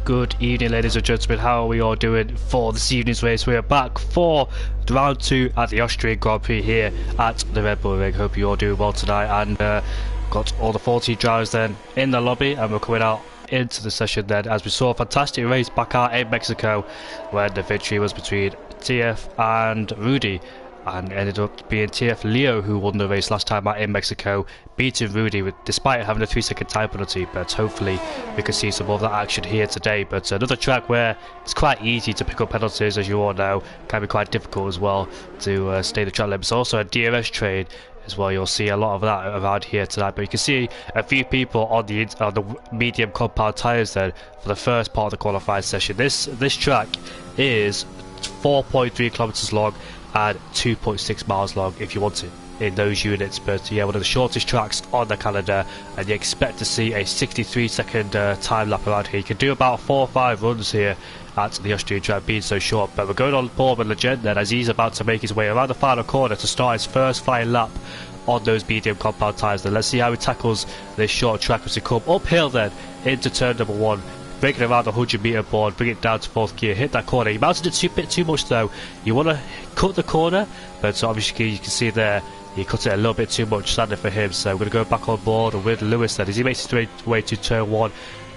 Good evening, ladies and gentlemen. How are we all doing for this evening's race? We are back for round 2 at the Austrian Grand Prix here at the Red Bull Ring. Hope you all doing well tonight, and got all the 14 drivers then in the lobby, and we're coming out into the session then as we saw a fantastic race back out in Mexico where the victory was between TF and Rudy, and ended up being TF Leo who won the race last time out in Mexico, beating Rudy despite having a 3-second time penalty. But hopefully we can see some more of that action here today. But another track where it's quite easy to pick up penalties, as you all know, can be quite difficult as well to stay the track limits. Also a DRS trade as well, you'll see a lot of that around here tonight. But you can see a few people on the medium compound tyres then for the first part of the qualifying session. This track is 4.3 kilometers long and 2.6 miles long if you want it in those units. But yeah, one of the shortest tracks on the calendar, and you expect to see a 63-second time lap around here. You can do about 4 or 5 runs here at the Austrian track, being so short. But we're going on board with Legend then, as he's about to make his way around the final corner to start his first flying lap on those medium compound tyres. Then let's see how he tackles this short track as we come uphill then into turn number 1, breaking around the 100-metre board, bring it down to 4th gear, hit that corner. He mounted it a bit too much though. You want to cut the corner, but obviously you can see there he cut it a little bit too much, sadly for him. So we're going to go back on board with Lewis then as he makes his way to turn 1.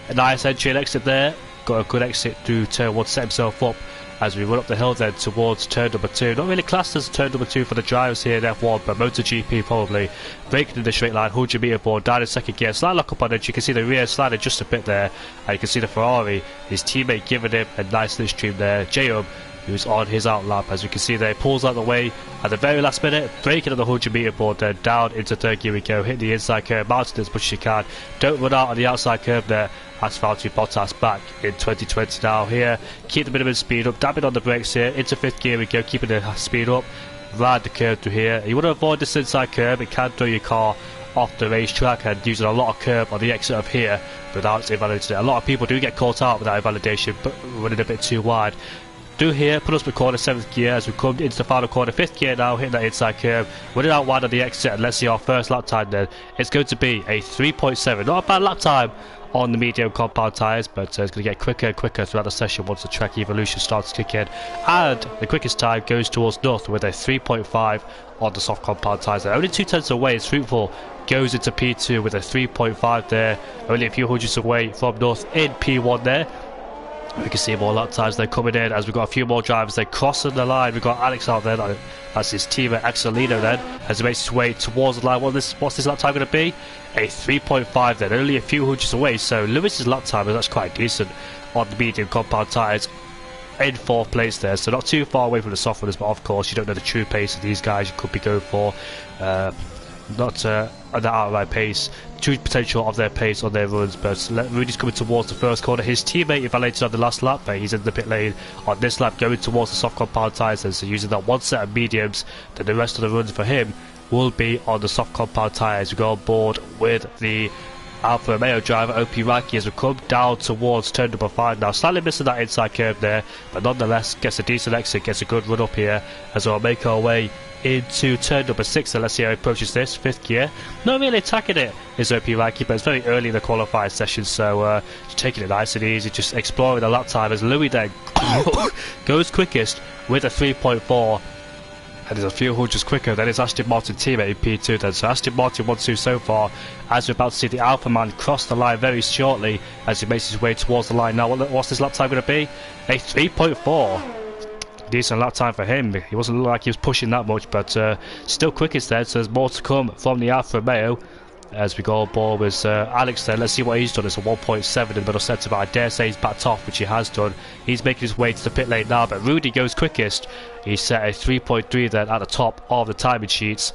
A nice entry and exit there, got a good exit through turn 1, set himself up as we run up the hill then towards turn number 2. Not really classed as turn number 2 for the drivers here in F1, but MotoGP probably. Braking in the straight line, 100-metre board, down in 2nd gear, slight lock up on it. You can see the rear sliding just a bit there, and you can see the Ferrari, his teammate giving him a nice slipstream there. Jacob, who's on his out lap, as you can see there, pulls out the way at the very last minute, braking on the 100-metre board then, down into 3rd gear we go, hit the inside curve, mounted as much as you can, don't run out on the outside curve there. That's Valtteri Bottas back in 2020 now here, keep the minimum speed up, dabbing on the brakes here, into 5th gear we go, keeping the speed up, ride the curve through here. You want to avoid this inside curve, it can throw your car off the racetrack, and using a lot of curve on the exit of here without invalidating it. A lot of people do get caught out without invalidation, but running a bit too wide. Through here, put us record 7th gear as we come into the final corner, 5th gear now, hitting that inside curve, running out wide on the exit, and let's see our first lap time then. It's going to be a 3.7, not a bad lap time on the medium compound tyres, but it's going to get quicker and quicker throughout the session once the track evolution starts to kick in. And the quickest time goes towards North with a 3.5 on the soft compound tyres. Only 2/10 away, it's fruitful. Goes into P2 with a 3.5 there, only a few hundreds away from North in P1 there. We can see more lap times they're coming in as we've got a few more drivers. They're crossing the line. We've got Alex out there. That's his teammate Axelino then as he makes his way towards the line. What's this lap time going to be? A 3.5 then, only a few hundreds away. So Lewis's lap time is quite decent on the medium compound tyres. In 4th place there, so not too far away from the soft runners, but of course you don't know the true pace of these guys. You could be going for not an outright pace, true potential of their pace on their runs. But Rudy's coming towards the first corner. His teammate invalidated on the last lap, but he's in the pit lane on this lap, going towards the soft compound tyres, and so using that one set of mediums, then the rest of the runs for him will be on the soft compound tyres. We go on board with the Alfa Romeo driver OP Raki as we come down towards turn number 5 now, slightly missing that inside curve there, but nonetheless gets a decent exit, gets a good run up here as we'll make our way into turn number 6. So let's see how he approaches this 5th gear. Not really attacking it is OP Raki, but it's very early in the qualifying session, so just taking it nice and easy, just exploring the lap time as Louis then goes quickest with a 3.4. and is a few hundreds quicker than his Aston Martin teammate in P2 then. So Aston Martin 1-2 so far, as we're about to see the Alpha man cross the line very shortly as he makes his way towards the line. Now what's this lap time going to be? A 3.4. Decent lap time for him. He wasn't looking like he was pushing that much, but still quickest there, so there's more to come from the Alfa Romeo as we go on board with Alex there. Let's see what he's done. It's a 1.7 in the middle centre, but I dare say he's backed off, which he has done. He's making his way to the pit lane now, but Rudy goes quickest. He set a 3.3 then at the top of the timing sheets.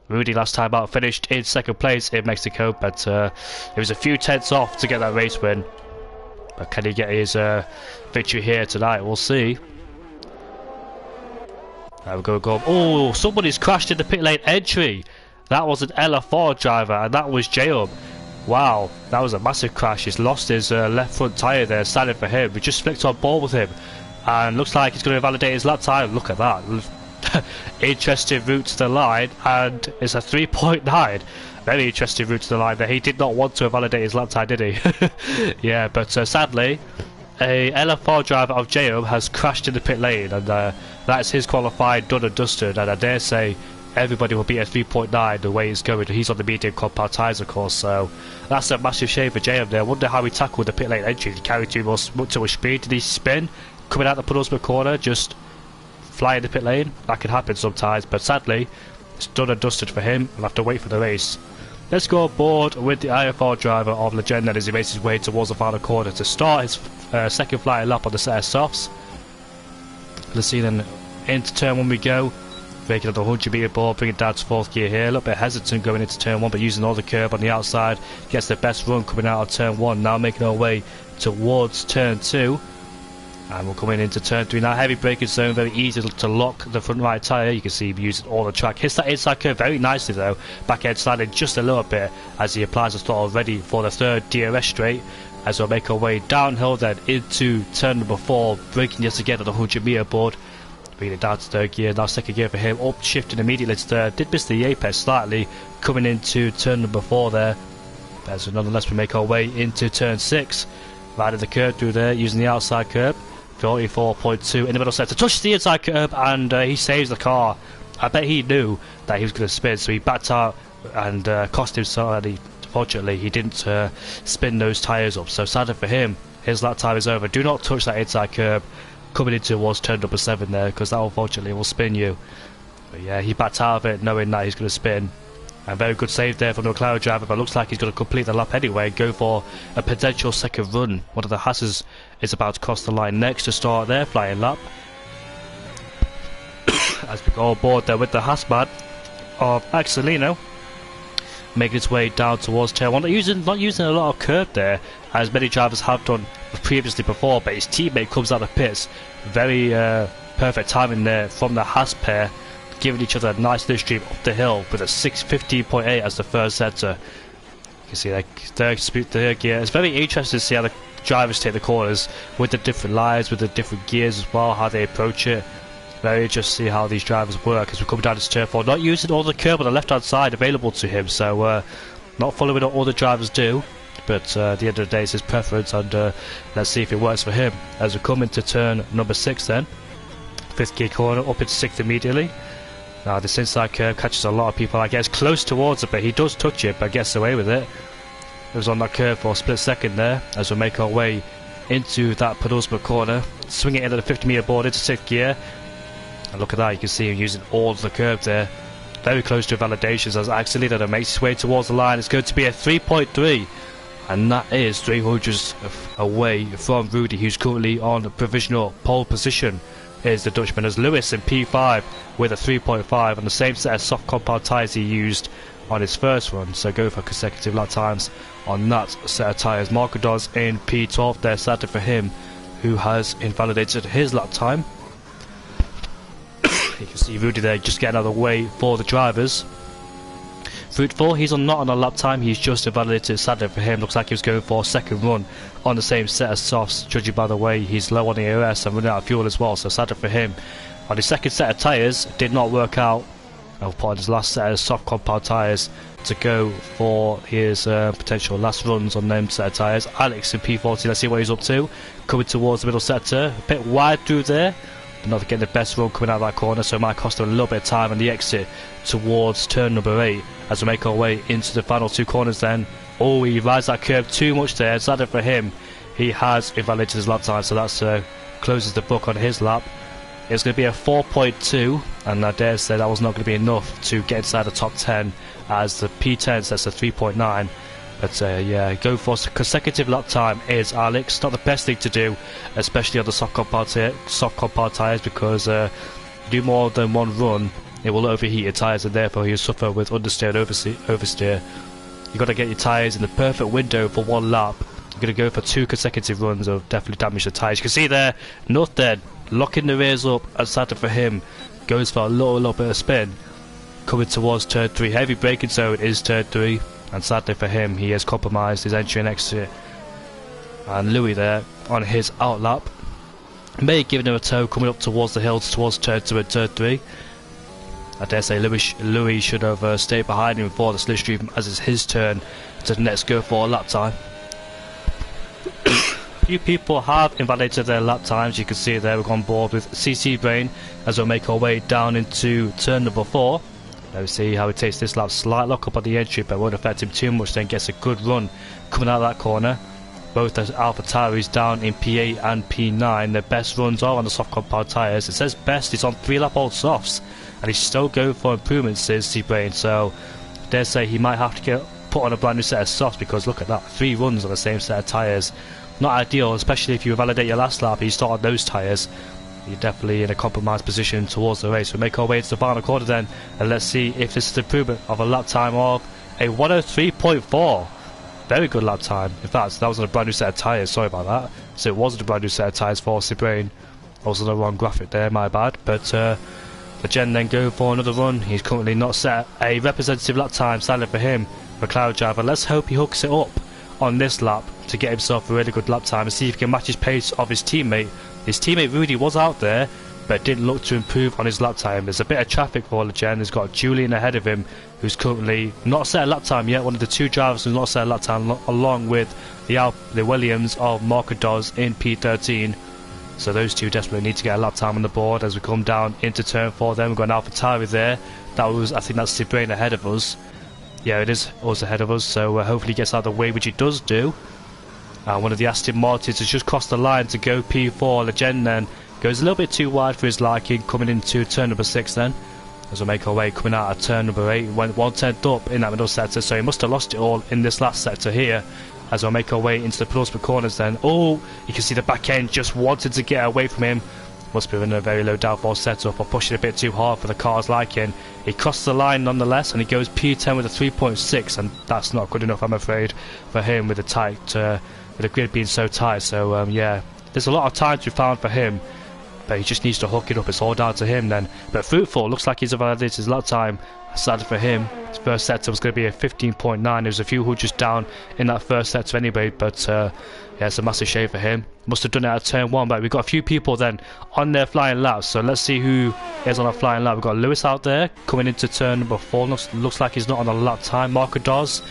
Rudy last time out finished in 2nd place in Mexico, but it was a few tenths off to get that race win. But can he get his victory here tonight? We'll see. Now we're going to go. Oh, somebody's crashed in the pit lane entry. That was an LF4 driver, and that was Jacob. Wow, that was a massive crash. He's lost his left front tyre there, standing for him. We just flicked on board with him, and looks like he's going to invalidate his lap time. Look at that. interesting route to the line, and it's a 3.9. Very interesting route to the line there. He did not want to validate his lap time, did he? Yeah, but sadly, a LF4 driver of JO has crashed in the pit lane, and that's his qualifying done and dusted, and I dare say everybody will be at 3.9 the way it's going. He's on the medium compact tyres, of course, so that's a massive shame for JM there. I wonder how he tackled the pit lane entry. Did he carry too much speed? Did he spin coming out the penultimate corner, just fly in the pit lane? That can happen sometimes, but sadly it's done and dusted for him. We'll have to wait for the race. Let's go aboard with the IFR driver of Legend as he makes his way towards the final corner to start his second flying lap on the set of softs. Let's see then, into turn 1 we go. Breaking up the 100 metre board, bringing it down to 4th gear here. A little bit hesitant going into turn 1, but using all the curb on the outside. Gets the best run coming out of turn 1. Now making our way towards turn 2. And we're coming into turn 3 now. Heavy braking zone, very easy to lock the front right tyre. You can see him using all the track. Hits that inside curve very nicely though. Back end sliding just a little bit as he applies the throttle ready for the third DRS straight. As we'll make our way downhill then into turn number 4. Braking yet again on the 100 metre board. Bringing it down to 3rd gear, now 2nd gear for him, up shifting immediately to 3rd, did miss the apex slightly, coming into turn number 4 there, but so nonetheless we make our way into turn 6, riding the curb through there, using the outside curb, 44.2, in the middle sector, touches the inside curb, and he saves the car. I bet he knew that he was going to spin, so he backed out and cost himself, and fortunately he didn't spin those tyres up, so sadly for him, his lap time is over. Do not touch that inside curb coming in towards turn number 7 there, because that unfortunately will spin you. But yeah, he backed out of it knowing that he's going to spin. And very good save there from the McLaren driver, but looks like he's going to complete the lap anyway, go for a potential second run. One of the Haas's is about to cross the line next to start their flying lap. As we go aboard there with the Haas man of Axelino, making its way down towards turn 1. Not using a lot of curb there, as many drivers have done previously before, but his teammate comes out of the pits. Very perfect timing there from the Haas pair, giving each other a nice slipstream up the hill with a 615.8 as the first sector. You can see that third gear. It's very interesting to see how the drivers take the corners with the different lines, with the different gears as well, how they approach it. Very interesting to see how these drivers work as we come down to turn 4. Not using all the curb on the left hand side available to him, so not following what all the drivers do. But at the end of the day it's his preference, and let's see if it works for him. As we come into turn number 6 then, 5th gear corner, up into 6th immediately. Now this inside curve catches a lot of people, I guess, close towards it, but he does touch it, but gets away with it. It was on that curve for a split second there, as we make our way into that penultimate corner, swinging into the 50 metre board into 6th gear. And look at that, you can see him using all of the curb there. Very close to validations as Axelino makes his way towards the line. It's going to be a 3.3. And that is 3 hundredths away from Rudy, who's currently on a provisional pole position. Here's the Dutchman as Lewis in P5 with a 3.5 on the same set of soft compound tyres he used on his first run. So go for consecutive lap times on that set of tyres. Marco does in P12 there, sadly for him, who has invalidated his lap time. You can see Rudy there just getting out of the way for the drivers. Fruitful, he's not on a lap time, he's just invalidated. Sadly for him, looks like he was going for a second run on the same set of softs, judging by the way he's low on the AOS and running out of fuel as well, so sadly for him. On his second set of tyres, did not work out. I'll put on his last set of soft compound tyres to go for his potential last runs on them set of tyres. Alex in P40, let's see what he's up to. Coming towards the middle sector, a bit wide through there. Not getting the best run coming out of that corner, so it might cost him a little bit of time on the exit towards turn number 8 as we make our way into the final 2 corners then. Oh, he rides that curve too much there. Sadly for him, he has invalidated his lap time, so that closes the book on his lap. It's going to be a 4.2, and I dare say that was not going to be enough to get inside the top 10, as the P10 sets a 3.9. But yeah, go for consecutive lap time is Alex. Not the best thing to do, especially on the soft compound tyres, because do more than one run, it will overheat your tyres, and therefore you'll suffer with understeer and oversteer. You've got to get your tyres in the perfect window for one lap. You're going to go for 2 consecutive runs of definitely damage the tyres. You can see there, nothing, locking the rears up, and sadly for him, goes for a little bit of spin. Coming towards turn 3, heavy braking zone is turn 3. And sadly for him, he has compromised his entry and exit. And Louis there on his outlap may have given him a tow coming up towards the hills towards turn 2 and turn 3. I dare say Louis should have stayed behind him for the slipstream, as it's his turn to next go for a lap time. Few people have invalidated their lap times. You can see there we're on board with CC Brain as we'll make our way down into turn number 4. Let's see how he takes this lap. Slight lock up on the entry, but won't affect him too much. Then gets a good run coming out of that corner. Both the Alpha Tauris down in P8 and P9. Their best runs are on the soft compound tyres. It says best, he's on 3-lap old softs, and he's still going for improvements, says CC Brain. So I dare say he might have to get put on a brand new set of softs, because look at that, 3 runs on the same set of tyres. Not ideal, especially if you validate your last lap and you start on those tyres. You're definitely in a compromised position towards the race. We'll make our way to the final quarter then, and let's see if this is an improvement of a lap time of a 103.4. Very good lap time. In fact, that was on a brand new set of tyres, sorry about that. So it wasn't a brand new set of tyres for Cibrain. I was on the wrong graphic there, my bad. But the Gen then go for another run. He's currently not set a representative lap time, sadly for him, for Cloud Driver. Let's hope he hooks it up on this lap to get himself a really good lap time and see if he can match his pace of his teammate. His teammate Rudy was out there, but didn't look to improve on his lap time. There's a bit of traffic for Legend. He's got Julian ahead of him, who's currently not set a lap time yet. One of the 2 drivers who's not set a lap time, along with the Williams of Marcados in P13. So those 2 desperately need to get a lap time on the board as we come down into turn 4. Then we've got an Alpha Tauri there. I think that's Cibrain ahead of us. Yeah, it is us ahead of us, so hopefully he gets out of the way, which he does do. One of the Aston Martins has just crossed the line to go P4. Legend then goes a little bit too wide for his liking, coming into turn number 6 then. As we make our way coming out of turn number 8, went 1/10 up in that middle sector, so he must have lost it all in this last sector here. As we'll make our way into the penultimate corners then. Oh, you can see the back end just wanted to get away from him. Must be in a very low downforce setup or pushing a bit too hard for the car's liking. He crosses the line nonetheless, and he goes P10 with a 3.6, and that's not good enough, I'm afraid, for him with the tight, with the grid being so tight. So yeah, there's a lot of time to be found for him, but he just needs to hook it up. It's all down to him then. But Fruitful looks like he's validated his lap time. Sadly for him, his first sector was going to be a 15.9. There's a few hundreds down in that first sector anyway, but yeah, it's a massive shame for him. Must have done it at turn 1, but we've got a few people then on their flying laps, so let's see who is on a flying lap. We've got Lewis out there coming into turn number 4. Looks like he's not on a lap time. Marco Doz,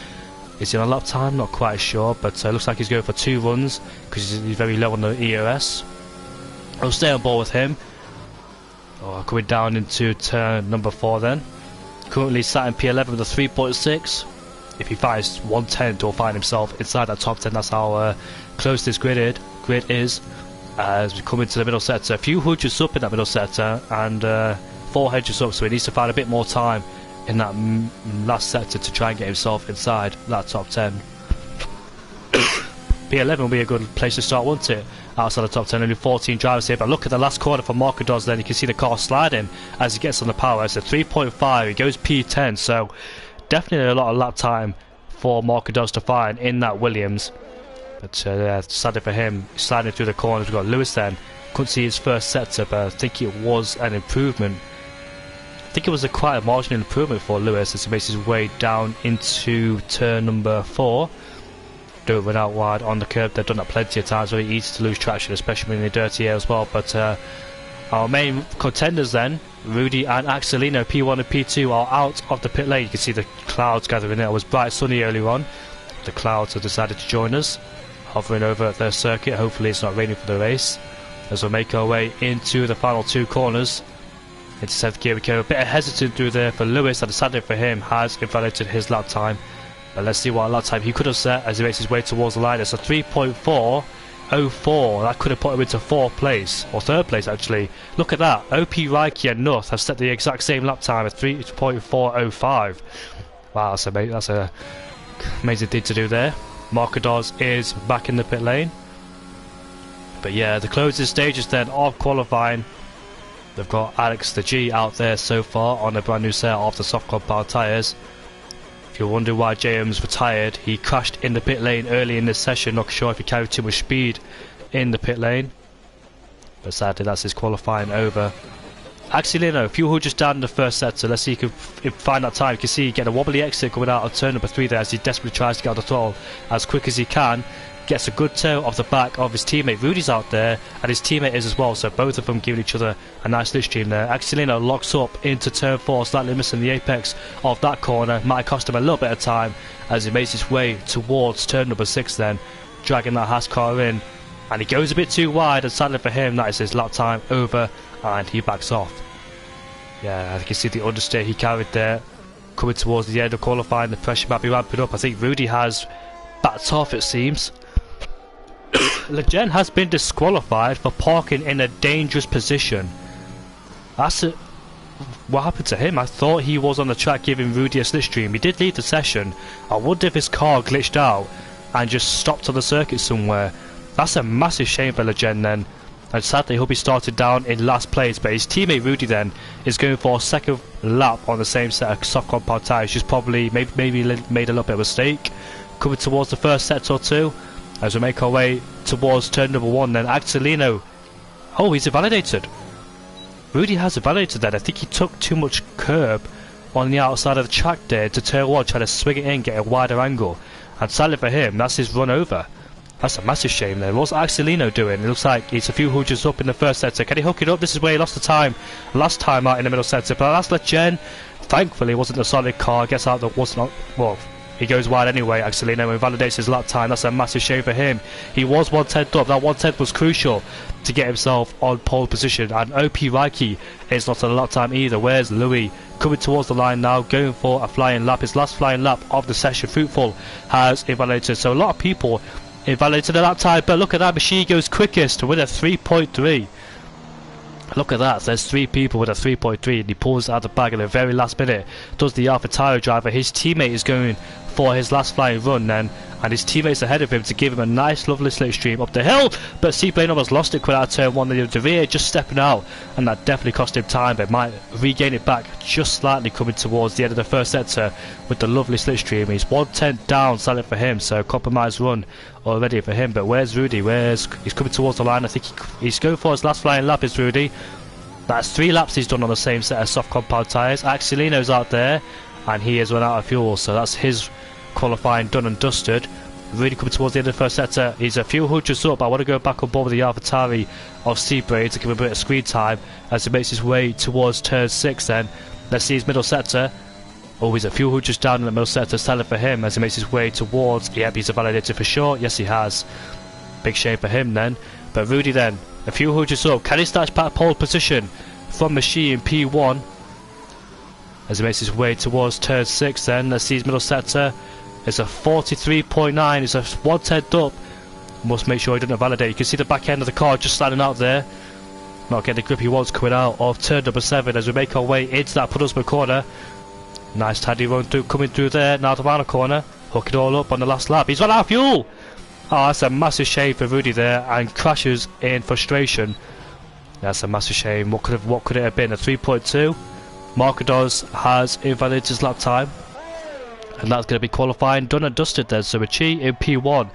is he on a lap time? Not quite sure, but looks like he's going for 2 runs because he's very low on the EOS. I'll stay on board with him. Coming down into turn number 4 then. Currently sat in P11 with a 3.6. If he finds 1/10, he'll find himself inside that top 10. That's how close this grid is. As we come into the middle sector, a few hundreds up in that middle sector, and 4 hedges up, so he needs to find a bit more time in that last sector to try and get himself inside that top 10. P11 will be a good place to start, won't it? Outside the top 10, only 14 drivers here, but look at the last corner for Marcados then. You can see the car sliding as he gets on the power. It's a 3.5, he goes P10, so definitely a lot of lap time for Marcados to find in that Williams. But yeah, sadly for him, sliding through the corners. We've got Lewis then. Couldn't see his first sector, but I think it was an improvement. I think it was quite a marginal improvement for Lewis as he makes his way down into turn number 4. Don't run out wide on the curb. They've done that plenty of times. Very easy to lose traction, especially in the dirty air as well. But our main contenders then, Rudy and Axelino, P1 and P2, are out of the pit lane. You can see the clouds gathering there. It was bright sunny earlier on. The clouds have decided to join us, hovering over their circuit. Hopefully it's not raining for the race. As we make our way into the final 2 corners. Into 7th gear we go. A bit of hesitant through there for Lewis, and sadly for him, has invalidated his lap time. But let's see what lap time he could have set as he makes his way towards the line. It's a 3.404. That could have put him into 4th place, or 3rd place actually. Look at that. OP Reiki and Nuth have set the exact same lap time at 3.405. Wow, that's a amazing thing to do there. Marcados is back in the pit lane. But yeah, the closing stages then of qualifying. They've got Alex the G out there so far on a brand new set of the soft compound tyres. If you're wondering why JM's retired, he crashed in the pit lane early in this session. Not sure if he carried too much speed in the pit lane, but sadly that's his qualifying over. Axelino, a few hundreds down in the first sector. Let's see if he can find that time. You can see he get a wobbly exit coming out of turn number 3 there as he desperately tries to get on the throttle as quick as he can. gets a good toe off the back of his teammate. Rudy's out there, and his teammate is as well, so both of them giving each other a nice slipstream there. Axelino locks up into turn 4, slightly missing the apex of that corner. Might cost him a little bit of time as he makes his way towards turn number 6 then, dragging that Haas car in. And he goes a bit too wide, and sadly for him, that is his lap time over, and he backs off. Yeah, I can see the understeer he carried there. Coming towards the end of qualifying, the pressure might be ramping up. I think Rudy has backed off, it seems. Legend has been disqualified for parking in a dangerous position. What happened to him? I thought he was on the track giving Rudy a slipstream. He did leave the session. I wonder if his car glitched out and just stopped on the circuit somewhere. That's a massive shame for Legend then. And sadly he'll be started down in last place, but his teammate Rudy then is going for a second lap on the same set of soft compound tyres. Just probably maybe made a little bit of a mistake. Coming towards the first sector or two as we make our way towards turn number 1 then. Axelino, oh, he's invalidated. Rudy has invalidated that. I think he took too much curb on the outside of the track there to turn 1, trying to swing it in, get a wider angle, and sadly for him that's his run over. That's a massive shame then. What's Axelino doing? It looks like he's a few hundreds up in the first sector. Can he hook it up? This is where he lost the time last time out in the middle sector, but that's Legend. Thankfully it wasn't a solid car, gets out that wasn't, well, he goes wide anyway. Axelino invalidates his lap time. That's a massive shame for him. He was 1/10 up. That 1/10 was crucial to get himself on pole position. And OP Reiki is not on a lap time either. Where's Louis? Coming towards the line now, going for a flying lap. His last flying lap of the session. Fruitful has invalidated. So a lot of people invalidated the lap time. But look at that. Machine goes quickest with a 3.3. Look at that, there's 3 people with a 3.3 and he pulls it out of the bag at the very last minute. Does the AlphaTauri driver. His teammate is going for his last flying run then, and his teammate's ahead of him to give him a nice lovely slipstream up the hill, but Seaplane almost lost it quick out of turn 1. The rear just stepping out, and that definitely cost him time, but might regain it back just slightly coming towards the end of the first sector with the lovely slipstream. He's 1/10 down, solid for him, so compromise run already for him. But where's Rudy? He's coming towards the line. I think he's going for his last flying lap is Rudy. That's 3 laps he's done on the same set of soft compound tyres. Axelino's out there and he has run out of fuel, so that's his qualifying done and dusted. Really coming towards the end of the first sector. He's a few hundreds up. I want to go back on board with the AlphaTauri of Seabraid to give him a bit of screen time as he makes his way towards turn 6 then. Let's see his middle sector. Oh, he's a few hundreds down in the middle sector. Salad for him as he makes his way towards. Yep, he's validated for sure. Yes, he has. Big shame for him then. But Rudy then, a few hundreds up. Can he snatch back pole position from Machine P1 as he makes his way towards turn 6 then? Let's see his middle sector. It's a 43.9. It's a 1/10 up. Must make sure he doesn't validate. You can see the back end of the car just sliding out there. Not getting the grip he wants coming out of turn number 7 as we make our way into that penultimate corner. Nice tidy run through, coming through there. Now the final corner. Hook it all up on the last lap. He's run out of fuel! Oh, that's a massive shame for Rudy there, and crashes in frustration. That's a massive shame. What could it have been? A 3.2? Marcados has invalidated his lap time, and that's going to be qualifying done and dusted then. So Machi in P1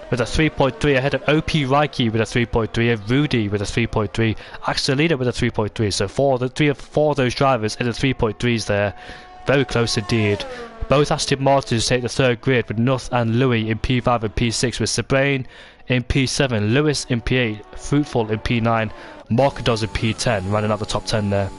with a 3.3 ahead of OP Reiki with a 3.3 and Rudy with a 3.3, Axelino with a 3.3. So four of those drivers in the 3.3s there. Very close indeed. Both Aston Martins take the 3rd grid with Nuth and Louis in P5 and P6, with Sebrain in P7, Lewis in P8, Fruitful in P9, Marcados in P10, running out the top 10 there.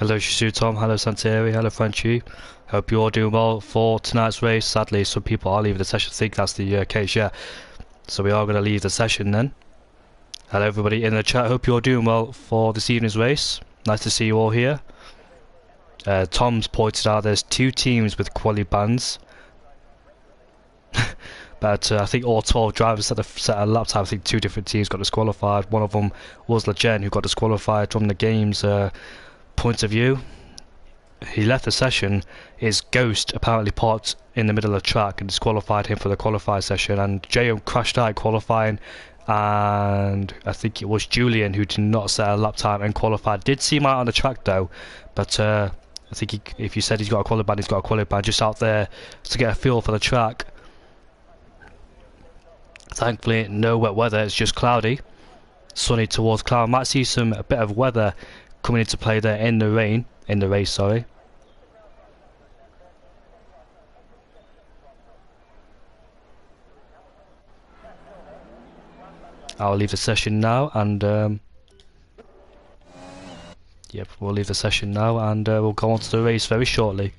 Hello Shazoo Tom, hello Santieri, hello Franchi. Hope you're all doing well for tonight's race. Sadly, some people are leaving the session. I think that's the case, yeah. So we are going to leave the session then. Hello everybody in the chat, hope you're doing well for this evening's race. Nice to see you all here. Tom's pointed out there's 2 teams with quali bans. But I think all 12 drivers set a lap time. I think 2 different teams got disqualified. One of them was Legend, who got disqualified from the game's point of view. He left the session. His Ghost apparently parked in the middle of the track and disqualified him for the qualifying session, and J.O. crashed out qualifying, and I think it was Julian who did not set a lap time and qualified. Did see him out on the track though, but I think if you said he's got a qualifying, he's got a qualifying just out there to get a feel for the track. Thankfully no wet weather, it's just cloudy, sunny towards cloud. Might see a bit of weather coming into play there in the race, sorry. I'll leave the session now, and yep, we'll leave the session now, and we'll go on to the race very shortly.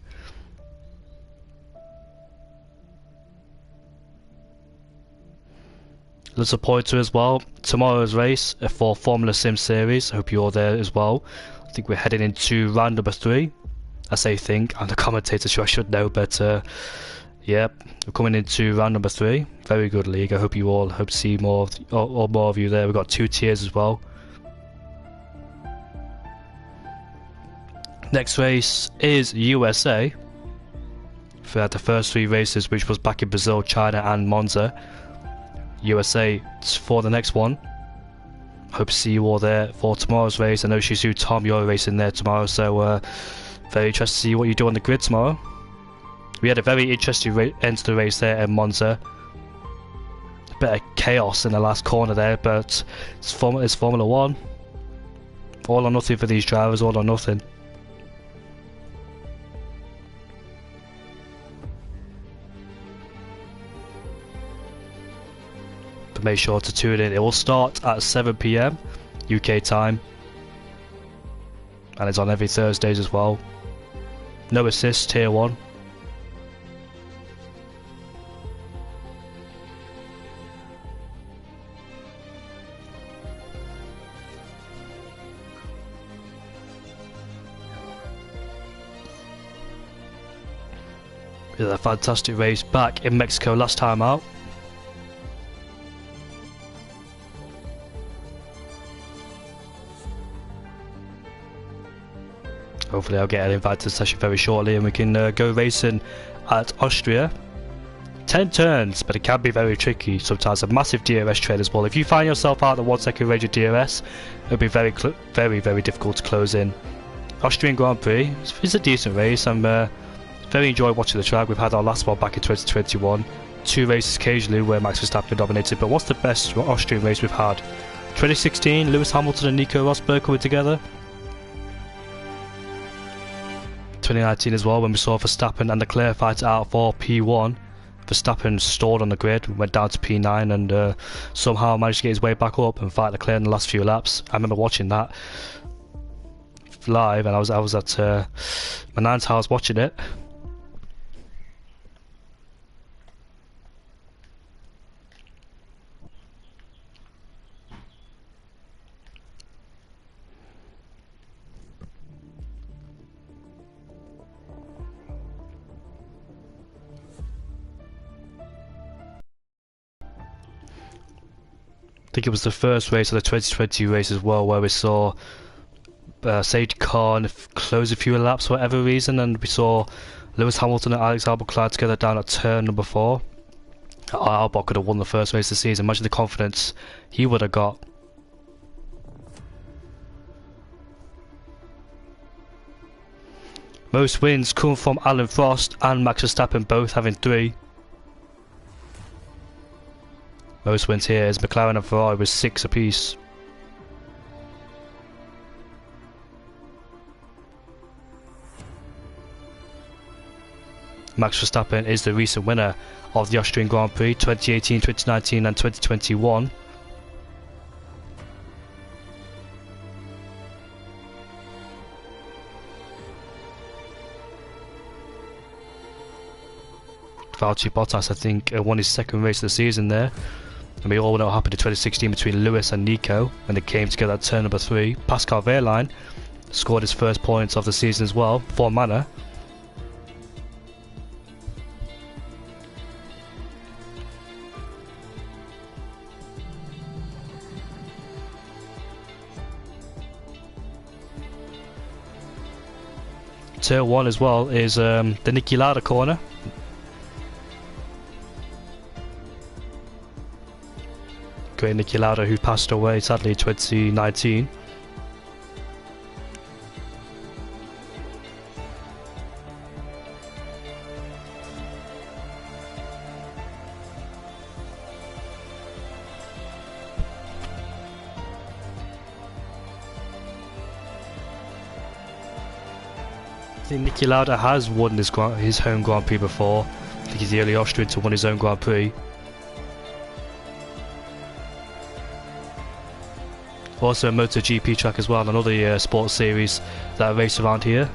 Lots of pointer as well. Tomorrow's race for Formula Sim Series. I hope you're there as well. I think we're heading into round number 3. I say think, I'm the commentator, so I should know, but yep, we're coming into round number 3. Very good league. I hope you all hope to see more of you there. We've got 2 tiers as well. Next race is USA. We had the first 3 races, which was back in Brazil, China and Monza. USA for the next one. Hope to see you all there for tomorrow's race. I know Shazoo Tom, you're racing there tomorrow, so very interested to see what you do on the grid tomorrow. We had a very interesting end to the race there in Monza. A bit of chaos in the last corner there, but it's Formula 1. All or nothing for these drivers, all or nothing. But make sure to tune in. It will start at 7 PM UK time, and it's on every Thursdays as well. No assists, tier 1. We had a fantastic race back in Mexico last time out. Hopefully I'll get an invite to the session very shortly and we can go racing at Austria. 10 turns, but it can be very tricky sometimes. A massive DRS trail as well. If you find yourself out the 1 second range of DRS, it'll be very difficult to close in. Austrian Grand Prix is a decent race. I'm very enjoyed watching the track. We've had our last one back in 2021. 2 races occasionally where Max Verstappen dominated, but what's the best Austrian race we've had? 2016, Lewis Hamilton and Nico Rosberg coming together. 2019 as well, when we saw Verstappen and Leclerc fight out for P1. Verstappen stalled on the grid, went down to P9, and somehow managed to get his way back up and fight Leclerc in the last few laps. I remember watching that live, and I was at my nan's house watching it. I think it was the first race of the 2020 race as well, where we saw safety car close a few laps for whatever reason, and we saw Lewis Hamilton and Alex Albon collide together down at turn number 4. Albon could have won the first race of the season. Imagine the confidence he would have got. Most wins come from Alan Prost and Max Verstappen, both having 3. Most wins here is McLaren and Ferrari with 6 apiece. Max Verstappen is the recent winner of the Austrian Grand Prix 2018, 2019 and 2021. Valtteri Bottas, I think, won his second race of the season there. And we all know what happened in 2016 between Lewis and Nico when they came together at turn number 3. Pascal Wehrlein scored his first points of the season as well for Manor. Turn 1 as well is the Niki Lauda corner. Great Niki Lauda, who passed away sadly in 2019. I think Niki Lauda has won his home Grand Prix before. I think he's the only Austrian to win his own Grand Prix. Also a MotoGP track as well, another sports series that race around here.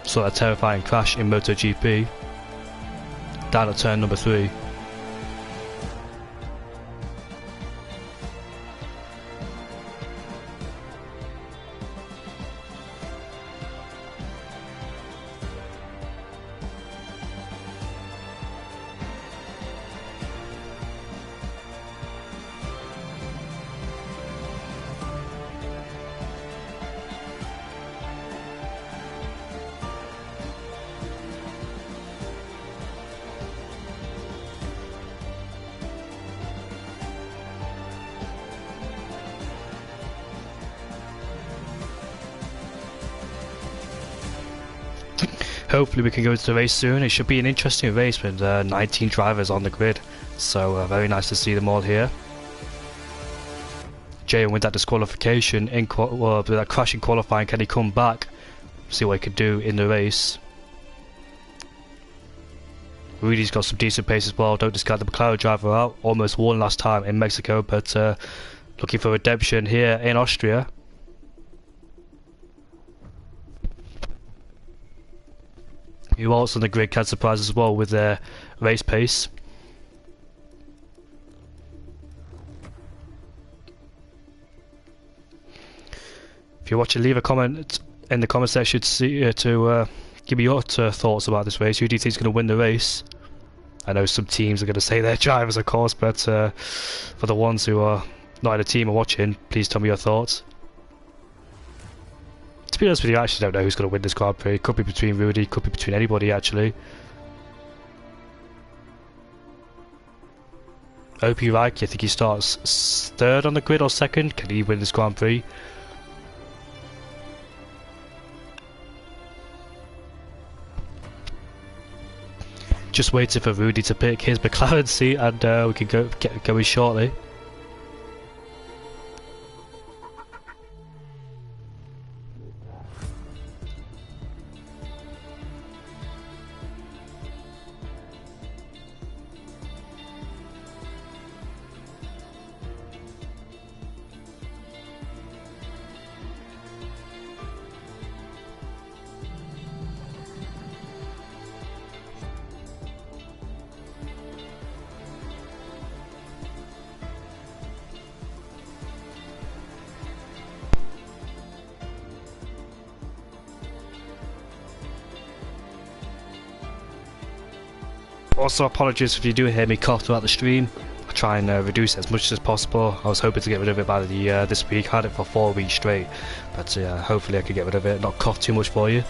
Saw a terrifying crash in MotoGP down at turn number 3. Hopefully we can go to the race soon. It should be an interesting race with 19 drivers on the grid, so very nice to see them all here. Jay with that disqualification in with that crash in qualifying, can he come back? See what he can do in the race. Rudy's got some decent pace as well. Don't discard the McLaren driver out. Almost won last time in Mexico, but looking for redemption here in Austria. Who else on the grid can surprise as well with their race pace. If you're watching, leave a comment in the comment section to give me your thoughts about this race. Who do you think is going to win the race? I know some teams are going to say their drivers, of course, but for the ones who are not in a team or watching, please tell me your thoughts. To be honest with you, I actually don't know who's going to win this Grand Prix. Could be between Rudy, could be between anybody actually. OP Reich, I think he starts third on the grid or second. Can he win this Grand Prix? Just waiting for Rudy to pick his McLaren seat, and we can get going shortly. Also, apologies if you do hear me cough throughout the stream. I try and reduce it as much as possible. I was hoping to get rid of it by the this week. I had it for 4 weeks straight, but hopefully I can get rid of it, not cough too much for you.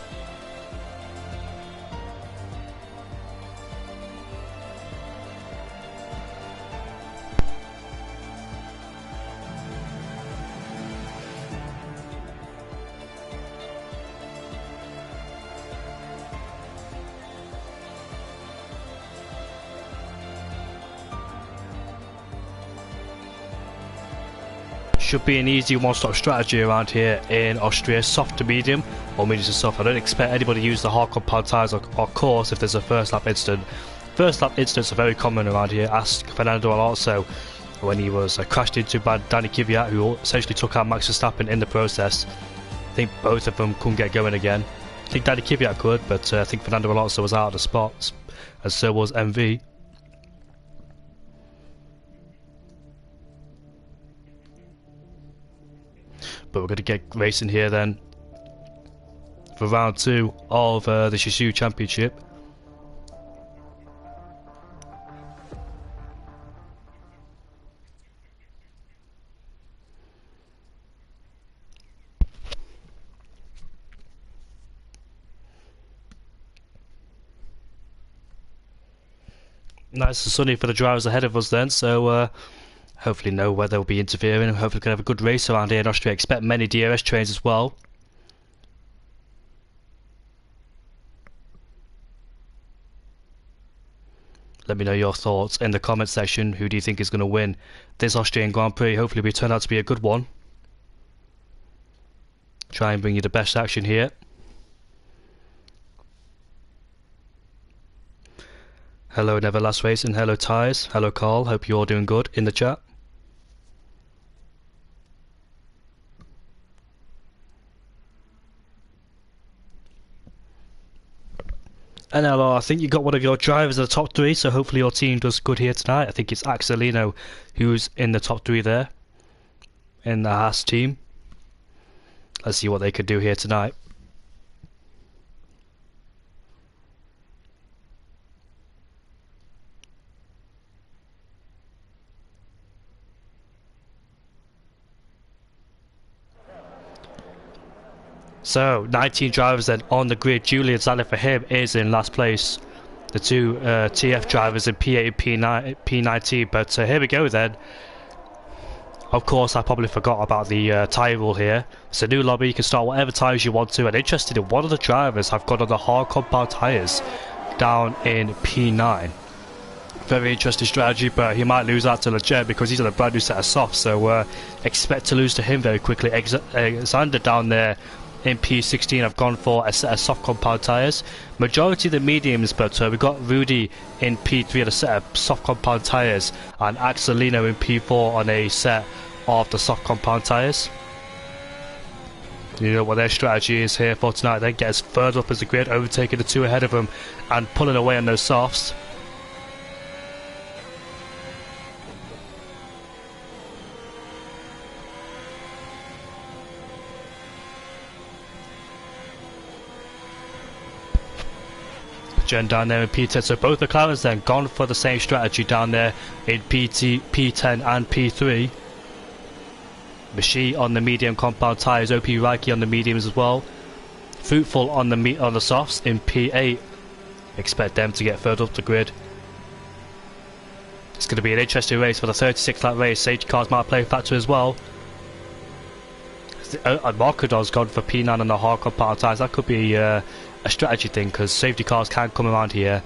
Should be an easy one-stop strategy around here in Austria. Soft to medium or medium to soft. I don't expect anybody to use the hard compound tyres or course if there's a first lap incident. First lap incidents are very common around here. Ask Fernando Alonso when he was crashed into by Danny Kvyat, who essentially took out Max Verstappen in the process. I think both of them couldn't get going again. I think Danny Kvyat could, but I think Fernando Alonso was out of the spots, and so was MV. But we're going to get racing here then for round 2 of the Shazoo Championship. Nice and sunny for the drivers ahead of us then, so hopefully no weather will be interfering. Hopefully we can have a good race around here in Austria. Expect many DRS trains as well. Let me know your thoughts in the comment section. Who do you think is going to win this Austrian Grand Prix? Hopefully we turn out to be a good one. Try and bring you the best action here. Hello Neverlast Racing, hello Tyres, hello Carl, hope you're all doing good in the chat. And hello, I think you got one of your drivers in the top 3, so hopefully your team does good here tonight. I think it's Axelino who's in the top 3 there, in the Haas team. Let's see what they could do here tonight. So, 19 drivers then on the grid. Julian Zander for him is in last place. The 2 TF drivers in P8 and P19. But here we go then. Of course, I probably forgot about the tyre rule here. It's a new lobby. You can start whatever tyres you want to. And interested in one of the drivers have got on the hard compound tyres down in P9. Very interesting strategy, but he might lose out to Leggett because he's on a brand new set of softs. So expect to lose to him very quickly. Xander down there in P16 have gone for a set of soft compound tyres. Majority of the mediums, but we've got Rudy in P3 on a set of soft compound tyres, and Axelino in P4 on a set of the soft compound tyres. You know what their strategy is here for tonight. They get us further up as the grid, overtaking the 2 ahead of them and pulling away on those softs. Jen down there in P10, so both the McLarens then gone for the same strategy down there in P10 and P3. Machi on the medium compound tyres, OP Reiki on the mediums as well. Fruitful on the softs in P8. Expect them to get further up the grid. It's going to be an interesting race for the 36 lap race. Safety cars might play a factor as well. Marcador's gone for P9 on the hard compound tyres. That could be a strategy thing, because safety cars can come around here,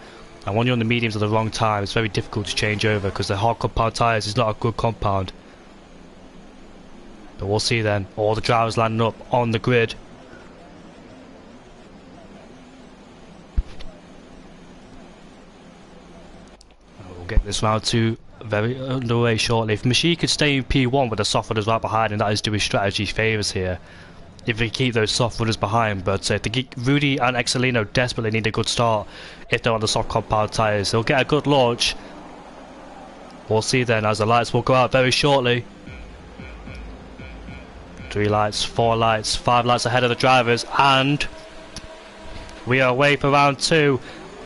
and when you're on the mediums at the wrong time, it's very difficult to change over because the hard compound tyres is not a good compound. But we'll see then. All the drivers landing up on the grid. We'll get this round 2 very underway shortly. If Machi could stay in P1 with the soft runners right behind, and that is doing strategy favours here. If we keep those soft runners behind, but Rudy and Axelino desperately need a good start if they're on the soft compound tyres. They'll get a good launch. We'll see then as the lights will go out very shortly. 3 lights, 4 lights, 5 lights ahead of the drivers, and we are away for round 2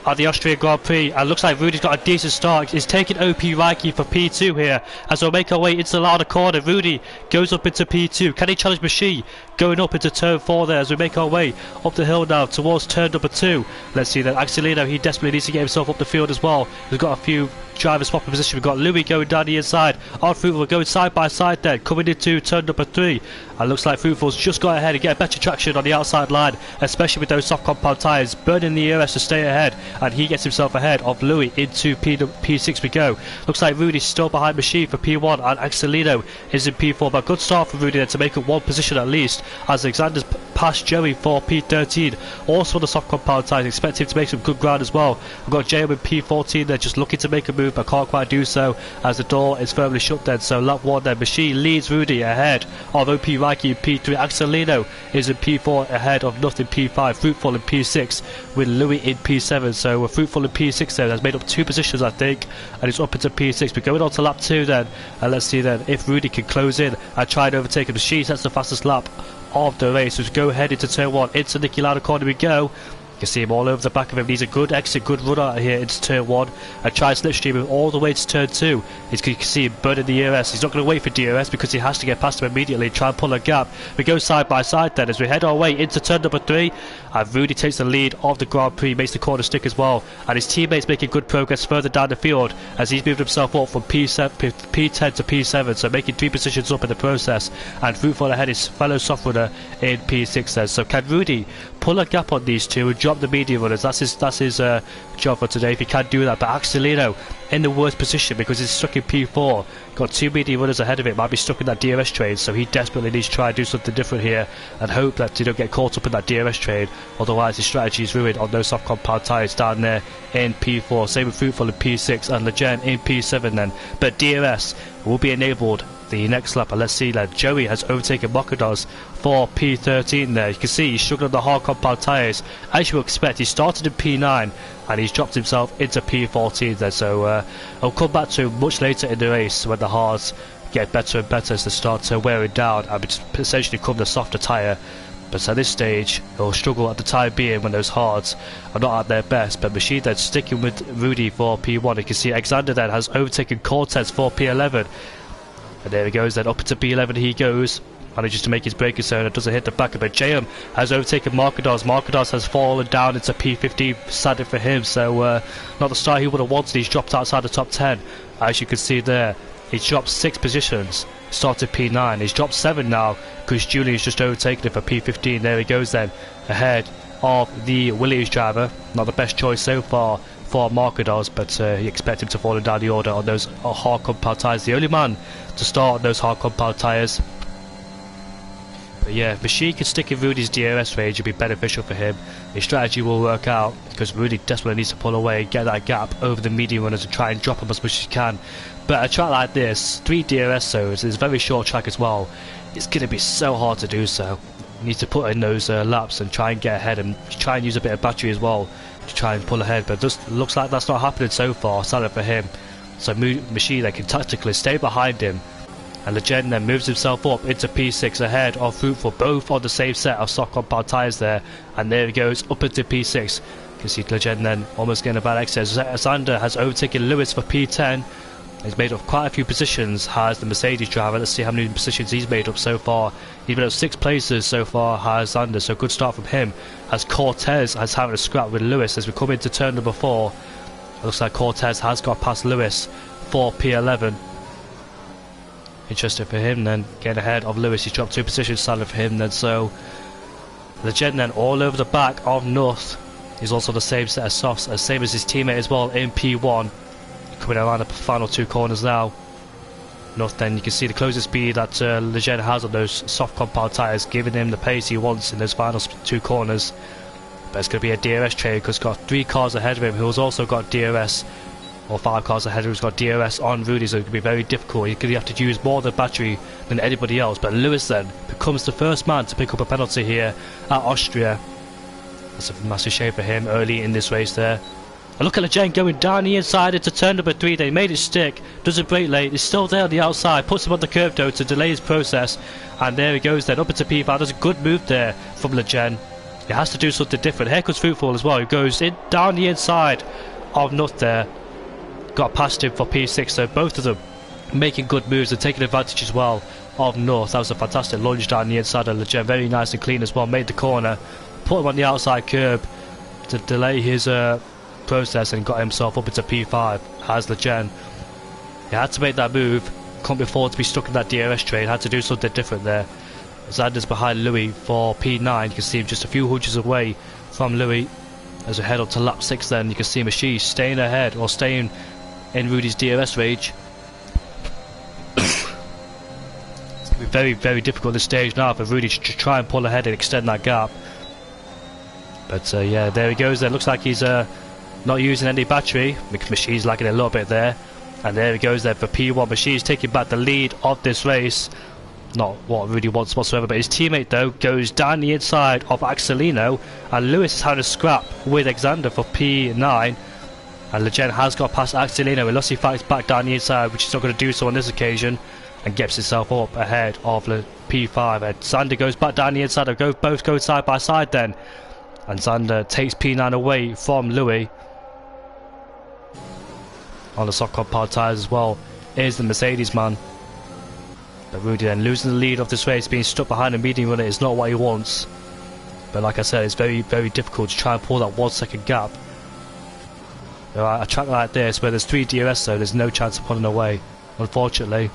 at the Austria Grand Prix, and looks like Rudy's got a decent start. He's taking OP Reiki for P2 here as we'll make our way into the louder corner. Rudy goes up into P2. Can he challenge Machi going up into turn 4 there as we make our way up the hill now towards turn number 2? Let's see that Axelino, he desperately needs to get himself up the field as well. We've got a few drivers swapping position. We've got Louis going down the inside. Our Fruitful going side by side there, coming into turn number 3. And looks like Fruitful's just got ahead and get a better traction on the outside line, especially with those soft compound tyres, burning the ERS to stay ahead, and he gets himself ahead of Louis into P6 we go. Looks like Rudy's still behind Machi for P1, and Axelino is in P4, but good start for Rudy then to make up 1 position at least, as Alexander's past Joey for P13. Also on the soft compound tyres, expect him to make some good ground as well. We've got J with P14 there, just looking to make a move, but can't quite do so as the door is firmly shut then. So lap 1 then, Machine leads Rudy ahead of OP Reiki in P3. Axelino is in P4 ahead of Nuth in P5. Fruitful in P6 with Louis in P7. So Fruitful in P6 there has made up 2 positions, I think, and it's up into P6. We're going on to lap 2 then, and let's see then if Rudy can close in and try and overtake him. Machine sets the fastest lap of the race. So we go ahead into turn 1, into Nicky Lauda corner we go. You can see him all over the back of him. He's a good exit, good run out here into turn 1 and try and slipstream him all the way to turn 2. You can see him burning the DRS. He's not going to wait for DRS because he has to get past him immediately and try and pull a gap. We go side by side then as we head our way into turn number 3, and Rudy takes the lead of the Grand Prix, makes the corner stick as well, and his teammates making good progress further down the field as he's moved himself up from P10 to P7, so making 3 positions up in the process, and Fruitful ahead his fellow soft runner in P6 then. So can Rudy pull a gap on these two and drop the medium runners? That's his job for today if he can do that. But Axelino in the worst position because he's stuck in P4, got 2 medium runners ahead of it, might be stuck in that DRS train, so he desperately needs to try and do something different here and hope that he don't get caught up in that DRS train, otherwise his strategy is ruined on those soft compound tyres down there in P4. Same with Fruitful in P6 and Legend in P7 then, but DRS will be enabled the next lap. And let's see that Joey has overtaken Mokados for P13 there. You can see he's struggling on the hard compound tyres as you would expect. He started in P9 and he's dropped himself into P14 there, so I'll come back to much later in the race when the hards get better and better as they start wearing down and essentially become the softer tyre. But at this stage he'll struggle at the time being when those hards are not at their best. But Machine then sticking with Rudy for P1. You can see Alexander then has overtaken Cortez for P11. And there he goes then, up into P11 he goes, manages to make his braking zone and doesn't hit the back of it. JM has overtaken Markados. Markados has fallen down into P15, sadly for him, so not the start he would have wanted. He's dropped outside the top 10, as you can see there. He's dropped 6 positions, started P9, he's dropped 7 now because Julian's just overtaken him for P15. There he goes then, ahead of the Williams driver. Not the best choice so far for Markados, but you expect him to fall down the order on those hard compound tyres. The only man to start on those hard compound tyres. But yeah, if Machine can stick in Rudy's DRS range, it'll be beneficial for him. His strategy will work out because Rudy desperately needs to pull away, get that gap over the medium runners and try and drop him as much as he can. But a track like this, 3 DRS zones, is a very short track as well. It's going to be so hard to do so. You need to put in those laps and try and get ahead and try and use a bit of battery as well to try and pull ahead, but it just looks like that's not happening so far, sadly for him. So Machine then can tactically stay behind him, and Legend then moves himself up into P6 ahead of Fruitful, both on the same set of soft compound tyres there, and there he goes up into P6. You can see Legend then almost getting a bad exit. Zander has overtaken Lewis for P10. He's made up quite a few positions, has the Mercedes driver. Let's see how many positions he's made up so far. He's made up 6 places so far, has Zander, so good start from him. As Cortez has having a scrap with Lewis as we come into turn number 4. It looks like Cortez has got past Lewis for P11. Interesting for him then, getting ahead of Lewis. He's dropped 2 positions, sadly for him then, so Legend then all over the back of North. He's also the same set of softs, same as his teammate as well in P1. Coming around the final 2 corners now. North then, you can see the closing speed that Legend has on those soft compound tyres, giving him the pace he wants in those final 2 corners. But it's going to be a DRS trade because he's got 3 cars ahead of him who's also got DRS, or 5 cars ahead of him who's got DRS on Rudy, so it could be very difficult. He's going to have to use more of the battery than anybody else. But Lewis then becomes the first man to pick up a penalty here at Austria. That's a massive shame for him early in this race there. And look at Legend going down the inside into turn number 3. They made it stick, doesn't brake late, he's still there on the outside, puts him on the curb though to delay his process, and there he goes then up into P5. There's a good move there from Legend. He has to do something different. Here comes Fruitful as well, who goes in down the inside of Nuth there. Got past him for P6, so both of them making good moves and taking advantage as well of North. That was a fantastic lunge down the inside of Legend, very nice and clean as well. Made the corner, put him on the outside curb to delay his process and got himself up into P5 as Legend. He had to make that move, couldn't afford to be stuck in that DRS train, had to do something different there. Zander's behind Louis for P9, you can see him just a few hundreds away from Louis. As we head up to lap 6 then, you can see Machine staying ahead, or staying in Rudy's DRS range. Very, very difficult at this stage now for Rudy to try and pull ahead and extend that gap. But yeah, there he goes there. Looks like he's not using any battery. Machine's lagging a little bit there. And there he goes there for P1. Machine's taking back the lead of this race. Not what Rudy wants whatsoever, but his teammate though goes down the inside of Axelino, and Lewis is having a scrap with Alexander for P9. And Legend has got past Axelino unless he fights back down the inside, which he's not going to do so on this occasion, and gets himself up ahead of P5. And Xander goes back down the inside. They both go side by side then, and Xander takes P9 away from Louis. On the soft compound tyres as well is the Mercedes man. But Rudy then losing the lead of this race, being stuck behind a medium runner is not what he wants. But like I said, it's very, very difficult to try and pull that 1 second gap. Right, a track like this where there's 3 DRS though, there's no chance of pulling away, unfortunately.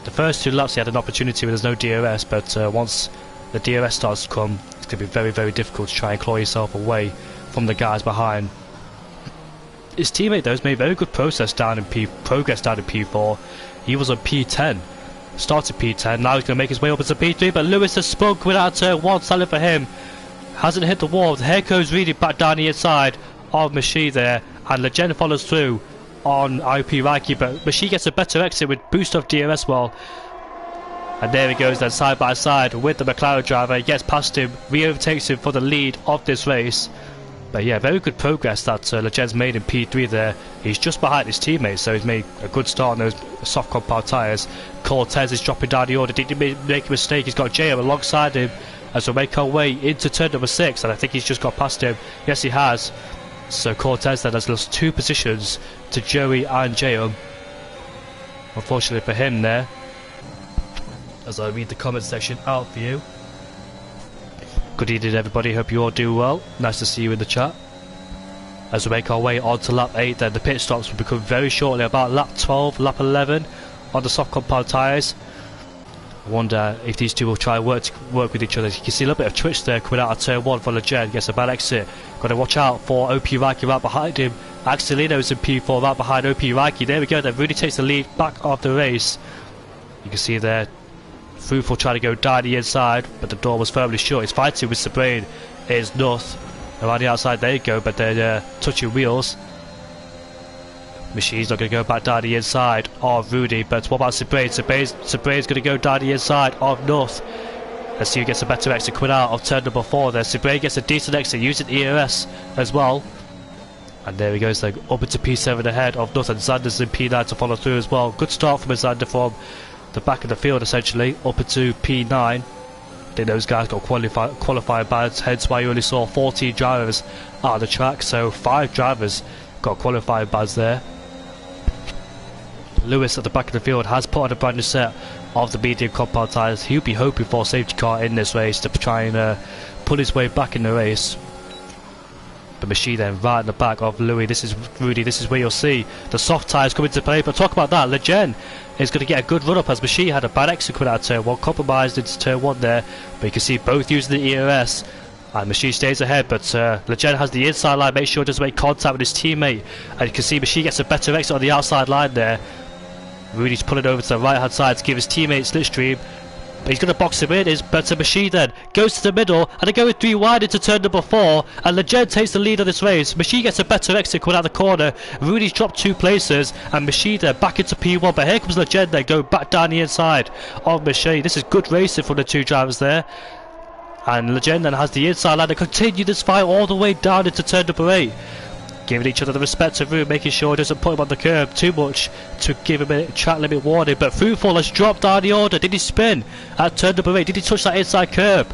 The first 2 laps he had an opportunity where there's no DRS, but once the DRS starts to come, it's going to be very, very difficult to try and claw yourself away from the guys behind. His teammate though has made very good progress down in P4. He was on P10, started P10, now he's going to make his way up into P3, but Lewis has spun coming out of turn 1, selling for him. Hasn't hit the wall. Here goes Reedy back down the inside of Machi there, and Legend follows through on IP Raiki, but Machi gets a better exit with boost of DRS well. And there he goes then side by side with the McLaren driver. He gets past him, re-overtakes him for the lead of this race. But yeah, very good progress that Legend's made in P3 there. He's just behind his teammates, so he's made a good start on those soft compound tyres. Cortez is dropping down the order. Did he make a mistake? He's got JM alongside him as we make our way into turn number 6, and I think he's just got past him. Yes, he has. So Cortez then has lost 2 positions to Joey and JM. Unfortunately for him there. As I read the comment section out for you. Good evening everybody, hope you all do well. Nice to see you in the chat. As we make our way on to lap 8 then, the pit stops will become very shortly, about lap 12, lap 11 on the soft compound tyres. I wonder if these two will try and work with each other. You can see a little bit of twitch there coming out of turn 1 for Legend. Gets a bad exit. Got to watch out for OP Raiki right behind him. Axelino's in P4 right behind OP Raiki. There we go, that really takes the lead back of the race. You can see there Fruitful trying to go down the inside, but the door was firmly shut. He's fighting with Sabrine. It's Nuth around the outside. There you go, but they're touching wheels. Machine's not going to go back down the inside of Rudy, but what about Sabrine? Sabrine's going to go down the inside of Nuth. Let's see who gets a better exit coming out of turn number 4 there. Sabrine gets a decent exit using ERS as well. And there he goes, like, up into P7 ahead of Nuth, and Xander's in P9 to follow through as well. Good start from Xander from the back of the field essentially, up into P9. I think those guys got qualifying bads, hence why you only saw 14 drivers out of the track, so 5 drivers got qualifying bads there. Lewis at the back of the field has put on a brand new set of the medium compound tyres. He'll be hoping for a safety car in this race to try and pull his way back in the race. But Machi then right in the back of Louis. This is Rudy. This is where you'll see the soft tyres come into play. But talk about that, Legend is going to get a good run up as Machi had a bad exit coming out of turn 1, compromised into turn 1 there. But you can see both using the ERS, and Machi stays ahead. But Legend has the inside line. Make sure he doesn't make contact with his teammate. And you can see Machi gets a better exit on the outside line there. Rudy's pulling over to the right hand side to give his teammate slipstream. But he's going to box him in, but Machi then goes to the middle, and they're going 3 wide into turn number 4, and Legend takes the lead of this race. Machi gets a better exit coming out of the corner. Rudy's dropped 2 places, and Machi then back into P1, but here comes Legend then going back down the inside of Machi. This is good racing from the 2 drivers there. And Legend then has the inside line to continue this fight all the way down into turn number 8. Giving each other the respect of Room, making sure he doesn't put him on the curb too much to give him a track limit warning. But Fruitful has dropped down the order. Did he spin at turn number 8? Did he touch that inside curb?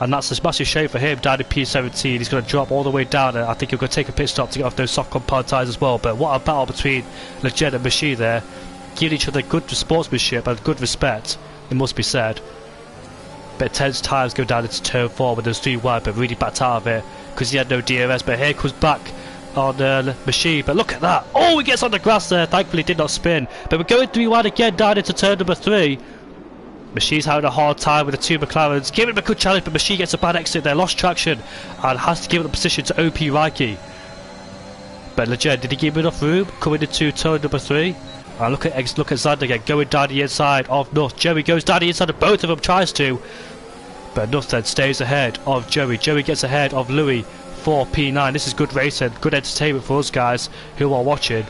And that's a massive shame for him down in P17. He's going to drop all the way down, and I think he'll go take a pit stop to get off those soft compound tyres as well. But what a battle between Legend and Machi there. Giving each other good sportsmanship and good respect, it must be said. But tense tyres go down into turn 4 with those 3 wide, but really backed out of it because he had no DRS. But here comes back on Machi, but look at that. Oh, he gets on the grass there. Thankfully did not spin, but we're going 3 wide again down into turn number 3. Machi's having a hard time with the 2 McLarens, giving him a good challenge, but Machi gets a bad exit there, lost traction, and has to give up the position to OP Raiki. But Legend, did he give him enough room coming into turn number 3? And look at Xander again, going down the inside of Nuth. Joey goes down the inside of both of them, tries to. But Nuth then stays ahead of Joey. Joey gets ahead of Louis for P9. This is good racing, good entertainment for us guys who are watching.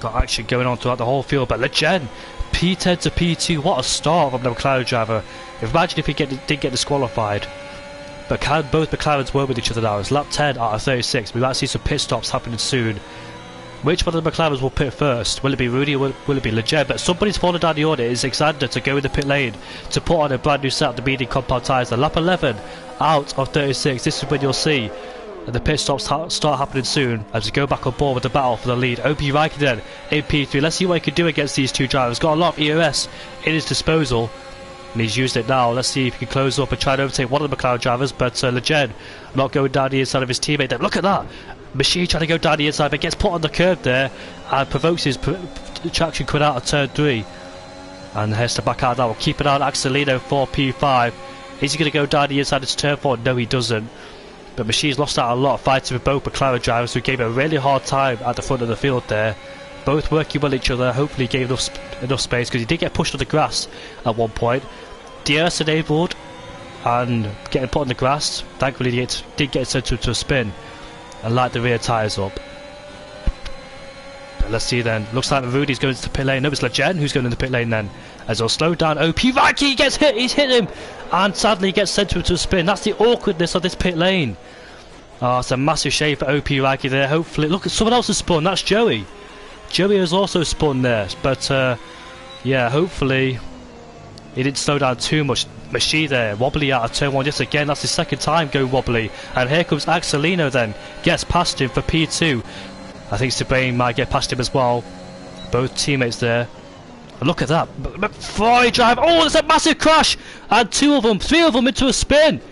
Got action going on throughout the whole field. But Legend, P10 to P2, what a start from the McLaren driver. Imagine if he did get disqualified. But can both McLarens work with each other now? It's lap 10 out of 36. We might see some pit stops happening soon. Which one of the McLarens will pit first? Will it be Rudy or will it be Legend? But somebody's fallen down the order. It's Xander to go in the pit lane to put on a brand new set of the medium compound tyres. The lap 11 out of 36. This is when you'll see the pit stops start happening soon as we go back on board with the battle for the lead. OP Raikkonen in P3. Let's see what he can do against these two drivers. Got a lot of EOS in his disposal and he's used it now. Let's see if he can close up and try to overtake one of the McLaren drivers. But Legend not going down the inside of his teammate there. Look at that! Machine trying to go down the inside, but gets put on the curb there and provokes his traction coming out of turn 3 and has to back out now. We'll keep it on Axelino for P5. Is he going to go down the inside into turn 4? No, he doesn't. But Machine's lost out a lot fighting with both McLaren drivers who gave a really hard time at the front of the field there. Both working well each other, hopefully gave enough space because he did get pushed on the grass at one point. DRS enabled and getting put on the grass. Thankfully he did get sent to a spin and light the rear tyres up. But let's see then. Looks like Rudy's going into the pit lane. No, it's Legend who's going in the pit lane then. As he'll slow down OP Raikkonen, he gets hit, he's hit him! And sadly he gets sent to a spin. That's the awkwardness of this pit lane. Oh, it's a massive shame for OP Raikkonen there. Hopefully, look, someone else has spun, that's Joey. Joey has also spun there, but yeah, hopefully he didn't slow down too much. Machine there, wobbly out of turn 1 just again. That's his second time going wobbly. And here comes Axelino then, gets past him for P2. I think Sebastian might get past him as well. Both teammates there. And look at that, McFly drive. Oh, there's a massive crash, and 3 of them into a spin.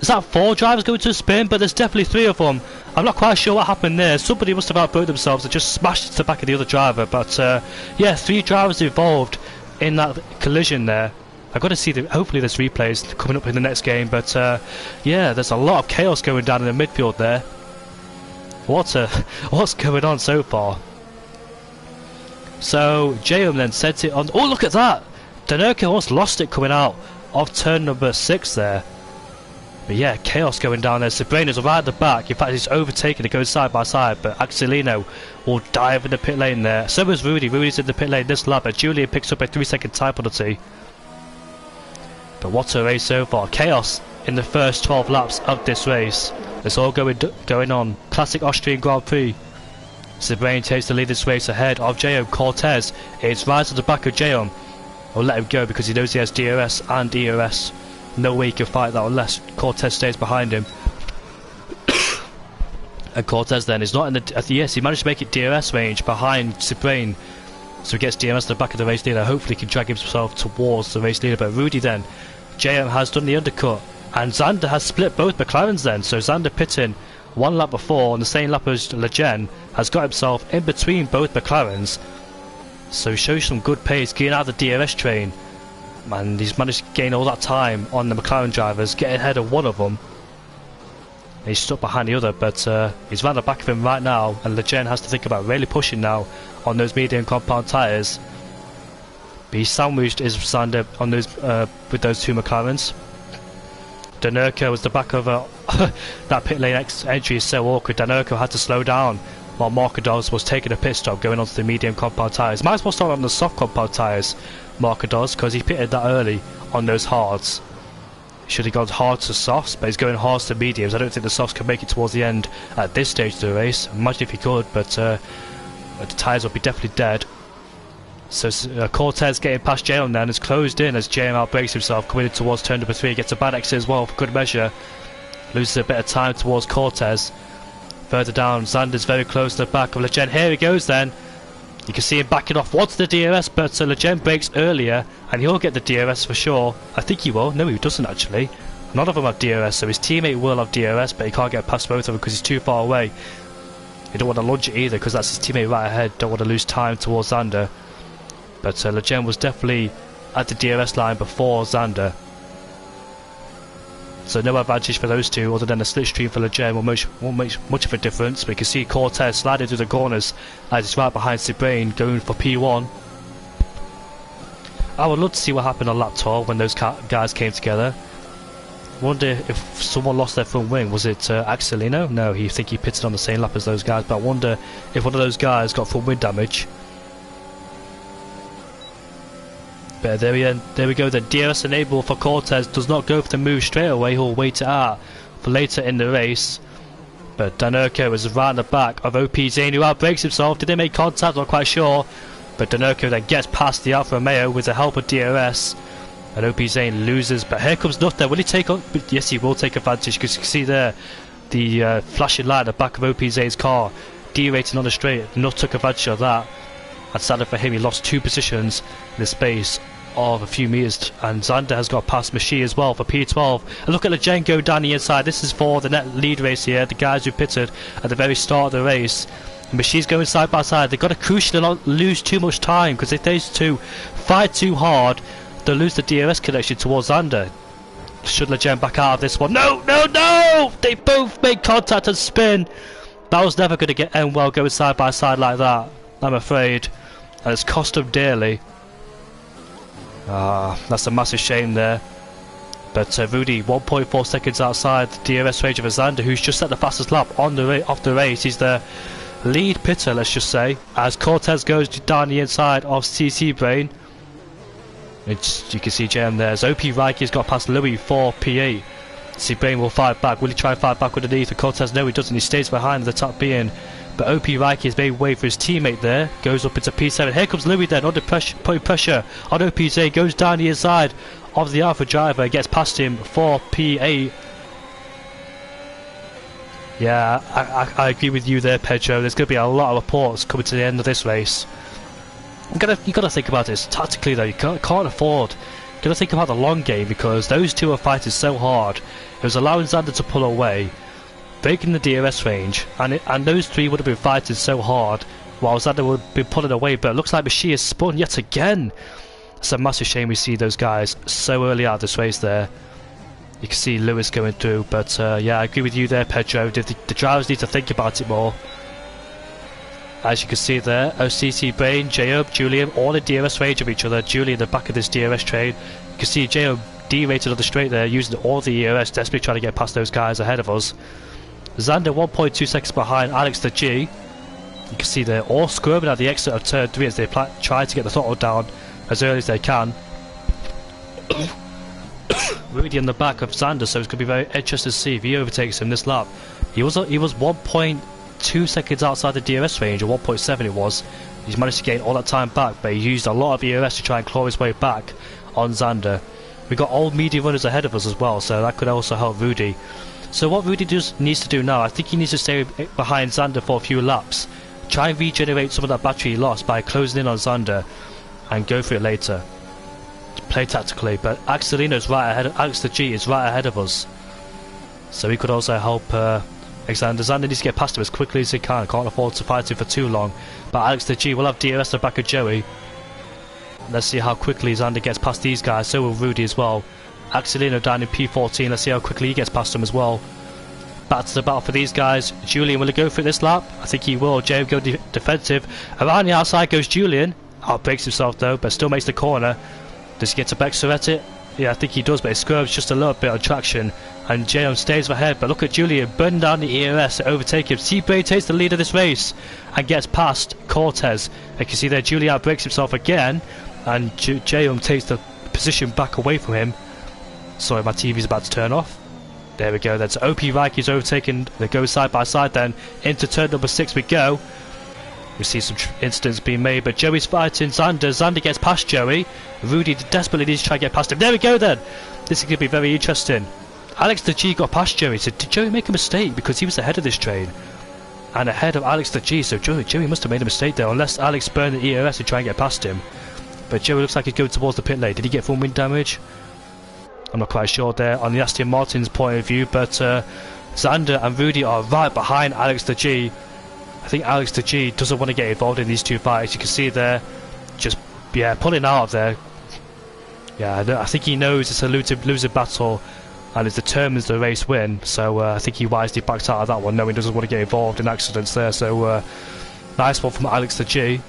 Is that 4 drivers going to a spin? But there's definitely 3 of them. I'm not quite sure what happened there. Somebody must have outbroke themselves and just smashed into the back of the other driver. But yeah, 3 drivers involved in that collision there. I've got to see hopefully there's replays coming up in the next game. But yeah, there's a lot of chaos going down in the midfield there. What's going on so far? So Jayum then sent it on. Oh, look at that! Danerka almost lost it coming out of turn number 6 there. But yeah, chaos going down there. Sabrina's right at the back. In fact, he's overtaken it, goes side by side. But Axelino will dive in the pit lane there. So is Rudy. Rudy's in the pit lane this lap. But Julian picks up a 3-second time penalty. But what a race so far. Chaos in the first 12 laps of this race. It's all going on. Classic Austrian Grand Prix. Sabrina takes the lead this race ahead of Jayum. Cortez is right at the back of Jayum. I'll let him go because he knows he has DRS and EOS. No way he can fight that unless Cortez stays behind him. And Cortez then is not in the... yes, he managed to make it DRS range behind Sabrina. So he gets DRS to the back of the race leader. Hopefully he can drag himself towards the race leader. But Rudy then, Jayum has done the undercut. And Xander has split both McLarens then. So Xander pitting 1 lap before on the same lap as Legend has got himself in between both McLarens. So he shows some good pace getting out of the DRS train. And he's managed to gain all that time on the McLaren drivers, get ahead of one of them. And he's stuck behind the other, but he's round the back of him right now, and Legend has to think about really pushing now on those medium compound tyres. But he's sandwiched his Xander on those with those 2 McLarens. Danerka was the back of that pit lane entry is so awkward. Danerka had to slow down while Marcados was taking a pit stop going onto the medium compound tyres. Might as well start on the soft compound tyres, Marcados, because he pitted that early on those hards. Should have gone hard to softs, but he's going hard to mediums. I don't think the softs can make it towards the end at this stage of the race. Imagine if he could, but the tyres will be definitely dead. So Cortez getting past Jayum then is closed in as Jayum outbreaks himself, coming in towards turn number 3. Gets a bad exit as well for good measure. Loses a bit of time towards Cortez. Further down, Xander's very close to the back of Legend. Here he goes then. You can see him backing off onto the DRS, but Legend breaks earlier, and he'll get the DRS for sure. I think he will. No, he doesn't actually. None of them have DRS, so his teammate will have DRS, but he can't get past both of them because he's too far away. You don't want to launch it either because that's his teammate right ahead. Don't want to lose time towards Xander. But Legend was definitely at the DRS line before Xander. So no advantage for those two other than a slipstream for Lejeune won't make much of a difference. But you can see Cortez sliding through the corners as he's right behind Sebrain going for P1. I would love to see what happened on lap 12 when those guys came together. Wonder if someone lost their front wing. Was it Axelino? No, he pitted on the same lap as those guys. But I wonder if one of those guys got front wing damage. But there we go. The DRS enable for Cortez does not go for the move straight away. He'll wait it out for later in the race. But Danerco is right in the back of OP Zane, who outbrakes himself. Did they make contact? Not quite sure. But Danerco then gets past the Alfa Romeo with the help of DRS. And OP Zane loses. But here comes Nutt there. Will he take on? Yes, he will take advantage, because you can see there the flashing light at the back of OP Zane's car derating on the straight. Nutt took advantage of that. And sadly for him, he lost 2 positions in the space of a few meters. And Zander has got past Machi as well for P12. And look at Lejeune go down the inside. This is for the net lead race here. The guys who pitted at the very start of the race. Machi's going side by side. They've got to crucially not lose too much time, because if those two fight too hard, they'll lose the DRS connection towards Zander. Should Lejeune back out of this one? No, no, no! They both make contact and spin. That was never going to end well going side by side like that, I'm afraid. And it's cost them dearly. That's a massive shame there. But Rudy, 1.4 seconds outside the DRS range of Zander, who's just set the fastest lap off the race. He's the lead pitter, let's just say, as Cortez goes down the inside of CC Brain. You can see JM there as OP Reike's got past Louis for P8. Sebrain will fight back. Will he try and fight back underneath? Cortez, no, he doesn't. He stays behind the top being. But OP Reike is made way for his teammate there. Goes up into P7. Here comes Louis then under pressure, putting pressure on OPZ. Goes down the inside of the Alpha driver. Gets past him for P8. Yeah, I agree with you there, Pedro. There's going to be a lot of reports coming to the end of this race. You got to think about this tactically though. You can't afford. You got to think about the long game, because those two are fighting so hard. It was allowing Zander to pull away, breaking the DRS range, and those three would have been fighting so hard while Zander would have been pulling away. But it looks like Machi is spun yet again. It's a massive shame we see those guys so early out of this race there. You can see Lewis going through, but yeah, I agree with you there, Pedro. The drivers need to think about it more. As you can see there, OCC Brain, Jacob, Julian, all in DRS range of each other. Julian in the back of this DRS train. You can see Jacob derated on the straight there, using all the ERS, desperately trying to get past those guys ahead of us. Zander 1.2 seconds behind Alex the G. You can see they're all squirming at the exit of turn 3 as they try to get the throttle down as early as they can. Rudy in the back of Zander, so it's going to be very interesting to see if he overtakes him this lap. He was 1.2 seconds outside the DRS range, or 1.7 it was. He's managed to gain all that time back, but he used a lot of ERS to try and claw his way back on Zander. We've got all media runners ahead of us as well, so that could also help Rudy. So what Rudy needs to do now, I think he needs to stay behind Zander for a few laps. Try and regenerate some of that battery loss by closing in on Zander and go for it later. Play tactically, but Axelino's right ahead. Alex the G is right ahead of us, so he could also help Xander. Zander needs to get past him as quickly as he can. Can't afford to fight him for too long. But Alex the G will have DRS at the back of Joey. Let's see how quickly Zander gets past these guys. So will Rudy as well. Axelino down in P14. Let's see how quickly he gets past them as well. Back to the battle for these guys. Julian, will he go for it this lap? I think he will. Joey go defensive. Around the outside goes Julian. Outbreaks himself though, but still makes the corner. Does he get to Bexer at it? Yeah, I think he does, but it swerves just a little bit on traction. And J.O. stays ahead, but look at Julian burning down the ERS to overtake him. Seabray takes the lead of this race and gets past Cortez. And you can see there Julian outbreaks himself again, and J.O. takes the position back away from him. Sorry, my TV's about to turn off. There we go, that's OP Reike's overtaken. They go side by side then. Into turn number 6 we go. We see some incidents being made, but Joey's fighting Zander. Zander gets past Joey. Rudy desperately needs to try and get past him. There we go then. This is going to be very interesting. Alex the G got past Joey. So did Joey make a mistake? Because he was ahead of this train and ahead of Alex the G. So Joey must have made a mistake there, unless Alex burned the ERS to try and get past him. But Joey looks like he's going towards the pit lane. Did he get full wind damage? I'm not quite sure there on the Aston Martin's point of view, but Zander and Rudy are right behind Alex the G. I think Alex the G doesn't want to get involved in these two fights. You can see there, just pulling out of there. Yeah, I think he knows it's a losing battle and is determined the race win. So I think he wisely backs out of that one, knowing he doesn't want to get involved in accidents there. So nice one from Alex the G.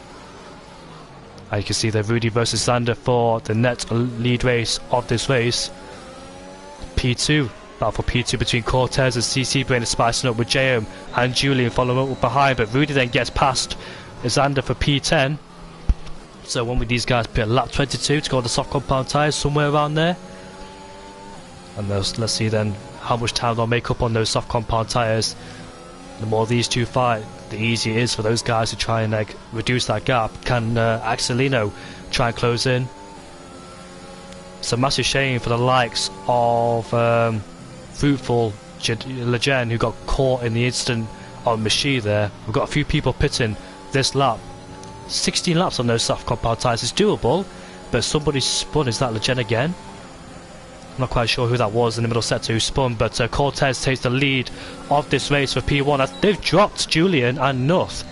And you can see the Rudy versus Xander for the net lead race of this race. P2, battle for P2 between Cortez and CC Brain, spicing up with JM and Julian following up behind, but Rudy then gets past Xander for P10. So when with these guys pit lap 22 to go on the soft compound tyres, somewhere around there. And let's see then how much time they'll make up on those soft compound tyres. The more these two fight, the easier it is for those guys to try and reduce that gap. Can Axelino try and close in? It's a massive shame for the likes of Fruitful Legend, who got caught in the incident on Machi there. We've got a few people pitting this lap. 16 laps on those soft compound tyres is doable, but somebody spun. Is that Legend again? I'm not quite sure who that was in the middle sector who spun, but Cortez takes the lead of this race for P1. They've dropped Julian and Nuth,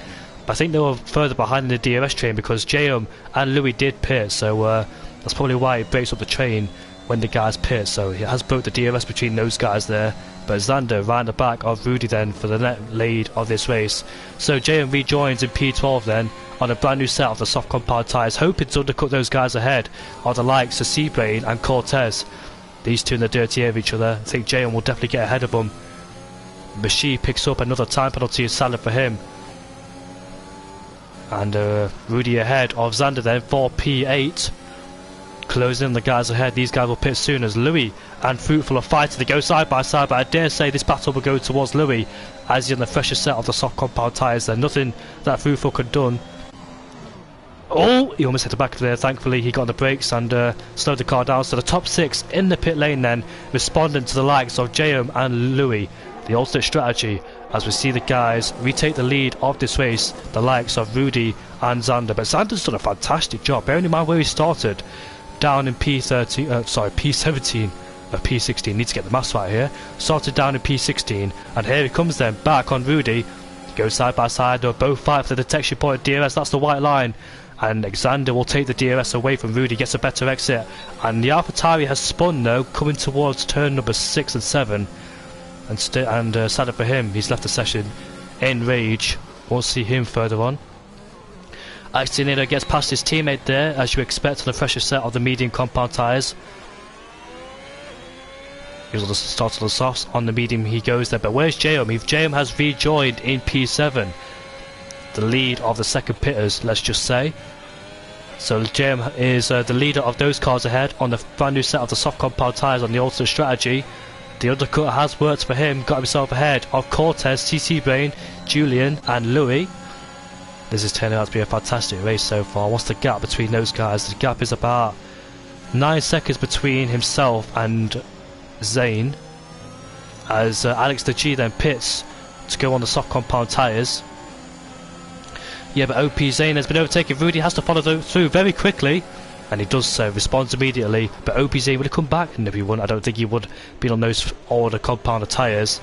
but I think they were further behind in the DRS train because JM and Louis did pit, so that's probably why it breaks up the train when the guys pit. So it has broke the DRS between those guys there, but Xander ran the back of Rudy then for the net lead of this race. So JM rejoins in P12 then on a brand new set of the soft compound tyres, hoping to undercut those guys ahead of the likes of Seabrain and Cortez. These two in the dirty air of each other. I think JM will definitely get ahead of them. Machi picks up another time penalty is salad for him. And Rudy ahead of Xander then for P8. Closing in the guys ahead. These guys will pit soon as Louis and Fruitful are fighting. They go side by side, but I dare say this battle will go towards Louis as he's on the fresher set of the soft compound tyres. There's nothing that Fruitful could done. Oh, he almost hit the back of there. Thankfully he got on the brakes and slowed the car down. So the top 6 in the pit lane then, responding to the likes of JM and Louis. The alternate strategy as we see the guys retake the lead of this race, the likes of Rudy and Xander. But Xander's done a fantastic job, bearing in mind where he started, down in P17 or P16, need to get the maths right here. Started down in P16, and here he comes then, back on Rudy. Go side by side, they'll both fight for the detection point DRS, that's the white line. And Xander will take the DRS away from Rudy, gets a better exit. And the AlphaTauri has spun though, coming towards turn number 6 and 7. And sadder for him, he's left the session in rage. Won't see him further on. Axelino gets past his teammate there, as you expect on the fresher set of the medium compound tyres. He's on the start of the softs, on the medium he goes there. But where's JM? If JM has rejoined in P7, the lead of the second pitters, let's just say. So JM is the leader of those cars ahead on the brand new set of the soft compound tyres on the alternate strategy. The undercut has worked for him, got himself ahead of Cortez, CC Brain, Julian and Louis. This is turning out to be a fantastic race so far. What's the gap between those guys? The gap is about 9 seconds between himself and Zane, as Alex the G then pits to go on the soft compound tyres. Yeah, but OP Zane has been overtaken. Rudy has to follow through very quickly, and he does so, responds immediately. But OP Zane, would he come back? No, he wouldn't. I don't think he would be on those older compound tyres.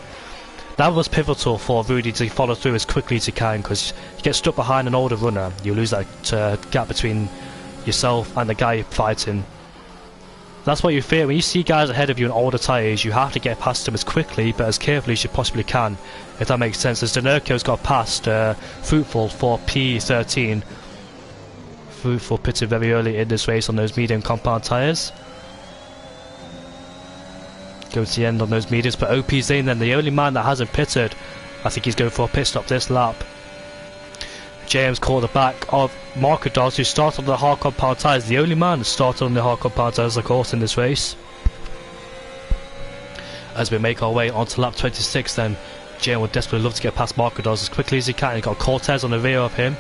That was pivotal for Rudy to follow through as quickly as he can, because you get stuck behind an older runner, you lose that gap between yourself and the guy you're fighting. That's what you fear. When you see guys ahead of you in older tyres, you have to get past them as quickly but as carefully as you possibly can, if that makes sense. As Denerco's got past Fruitful for P13. Fruitful pitted very early in this race on those medium compound tyres. Go to the end on those mediums, but OP Zane then, the only man that hasn't pitted. I think he's going for a pit stop this lap. James caught the back of Marcados, who started on the hard compound tyres. The only man that started on the hard compound tyres, of course, in this race. As we make our way onto lap 26 then, James would desperately love to get past Marcados as quickly as he can. He's got Cortez on the rear of him.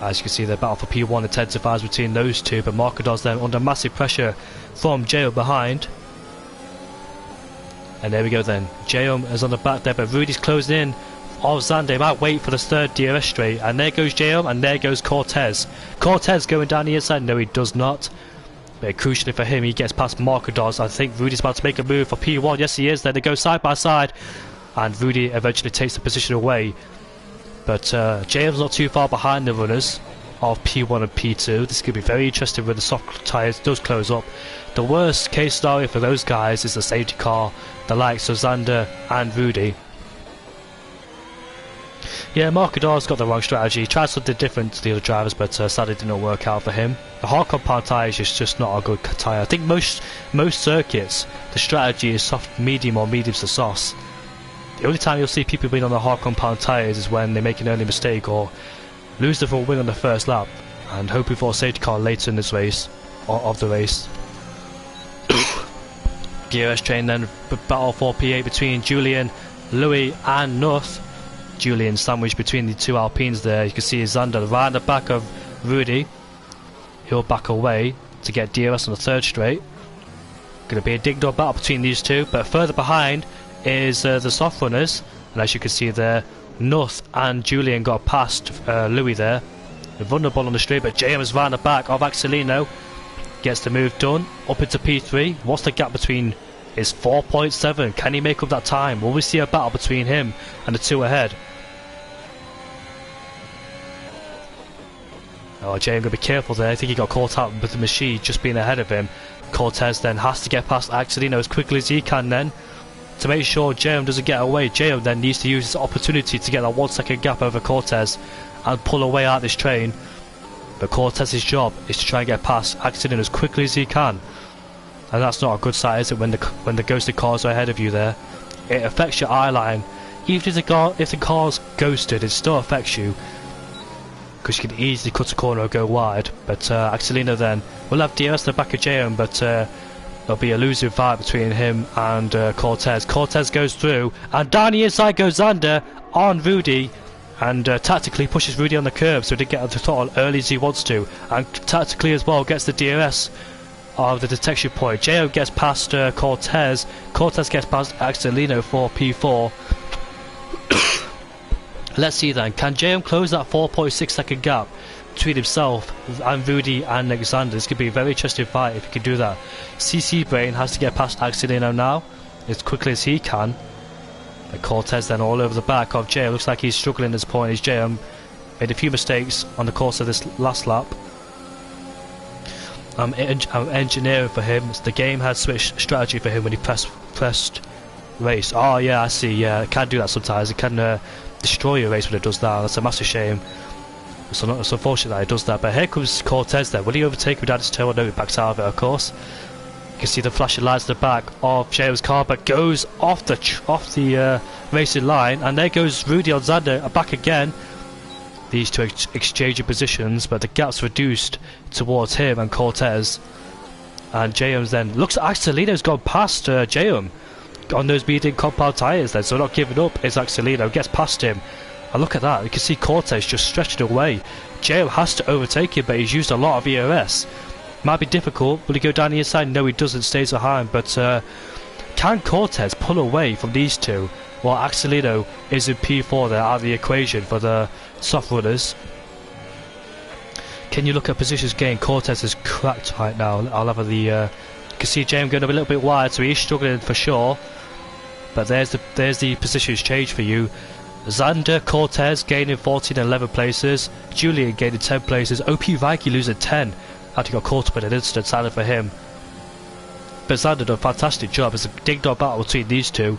As you can see, the battle for P1 intensifies between those two, but Marcados then under massive pressure from Jail behind. And there we go then, Jail is on the back there, but Rudy's closing in of Xander. Might wait for the third DRS straight, and there goes Jail, and there goes Cortez. Cortez going down the inside, no he does not. But crucially for him, he gets past Marcados. I think Rudy's about to make a move for P1, yes he is. Then they go side by side, and Rudy eventually takes the position away. But Jail's not too far behind the runners. of P1 and P2. This could be very interesting when the soft tyres does close up. The worst case scenario for those guys is the safety car, the likes of Zander and Rudy. Yeah, Marcador's got the wrong strategy. He tried something different to the other drivers, but sadly it didn't work out for him. The hard compound tyre is just not a good tyre. I think most circuits, the strategy is soft medium or mediums to softs. The only time you'll see people being on the hard compound tyres is when they make an early mistake or lose the full win on the first lap and hoping for a safety car later in this race, or of the race. DRS train then, battle for P8 between Julian, Louis and North. Julian sandwiched between the two Alpines there. You can see Zander right at the back of Rudy. He'll back away to get DRS on the third straight. Going to be a dig-dog battle between these two, but further behind is the soft runners, and as you can see there, North and Julian got past Louis there. They're vulnerable on the straight, but JM is right at the back of Axelino. Gets the move done, up into P3. What's the gap between? Is 4.7. Can he make up that time? Will we see a battle between him and the two ahead? Oh, JM gonna be careful there. I think he got caught out with the machine just being ahead of him. Cortez then has to get past Axelino as quickly as he can then, to make sure JM doesn't get away. JM then needs to use this opportunity to get that 1 second gap over Cortez and pull away out this train. But Cortez's job is to try and get past Axelino as quickly as he can. And that's not a good sight, is it, when the ghosted cars are ahead of you there? It affects your eye line. Even if the car's ghosted, it still affects you, because you can easily cut a corner or go wide. But Axelino then will have DRS in the back of JM, but there'll be a losing fight between him and Cortez. Cortez goes through, and down the inside goes Zander on Rudy, and tactically pushes Rudy on the curb so he can get on the throttle early as he wants to, and tactically as well gets the DRS of the detection point. JM gets past Cortez. Cortez gets past Axelino for P4. Let's see then, can JM close that 4.6 second gap between himself and Rudy and Alexander? This could be a very interesting fight if he can do that. CC Brain has to get past Axelino now as quickly as he can. And Cortez then all over the back of JM. Looks like he's struggling at this point. His JM made a few mistakes on the course of this last lap. I'm engineering for him. The game has switched strategy for him when he pressed race. Oh yeah, I see. Yeah, it can do that sometimes. It can destroy a race when it does that. That's a massive shame. It's unfortunate that it does that. But here comes Cortez then. Will he overtake without his tail? No, he backs out of it, of course. You can see the flashing lights at the back of JM's car, but goes off the racing line, and there goes Rudy on Zander back again. These two exchanging positions, but the gap's reduced towards him and Cortez. And JM's then looks at Axelino's gone past JM on those medium compound tyres then, so not giving up is Axelino, gets past him. And look at that, you can see Cortez just stretching away. JM has to overtake him, but he's used a lot of ERS. Might be difficult. Will he go down the inside? No, he doesn't, stays behind. But can Cortez pull away from these two while Axelino is in P4 there out of the equation for the soft runners? Can you look at positions gained? Cortez is cracked right now. I'll have the you can see JM going a little bit wide, so he's struggling for sure. But there's the positions change for you. Zander, Cortez gaining 14 and 11 places. Julian gaining 10 places. OP Viking losing 10. After he got caught up in an incident, sadly for him. But Zander did a fantastic job. It's a dig-dog battle between these two.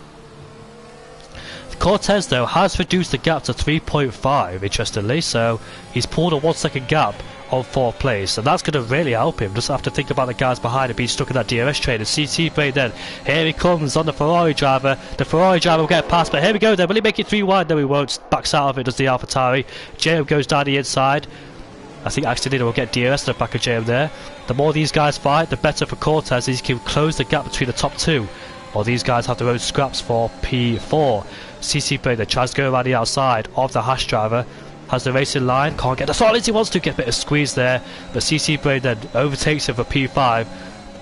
Cortez though has reduced the gap to 3.5, interestingly, so he's pulled a 1 second gap on 4th place, and that's going to really help him. Just have to think about the guys behind him being stuck in that DRS train. And CT Brain then, here he comes on the Ferrari driver. The Ferrari driver will get past, but here we go then. Will he make it 3 wide? No, he won't. Backs out of it, does the AlphaTauri. JM goes down the inside. I think Axelino will get DRS to the back of JM there. The more these guys fight, the better for Cortez. He can close the gap between the top two, or these guys have their own scraps for P4. CC Brain that tries to go around the outside of the Haas driver, has the racing line, can't get the solid as he wants to, get a bit of squeeze there, but CC Brain then overtakes him for P5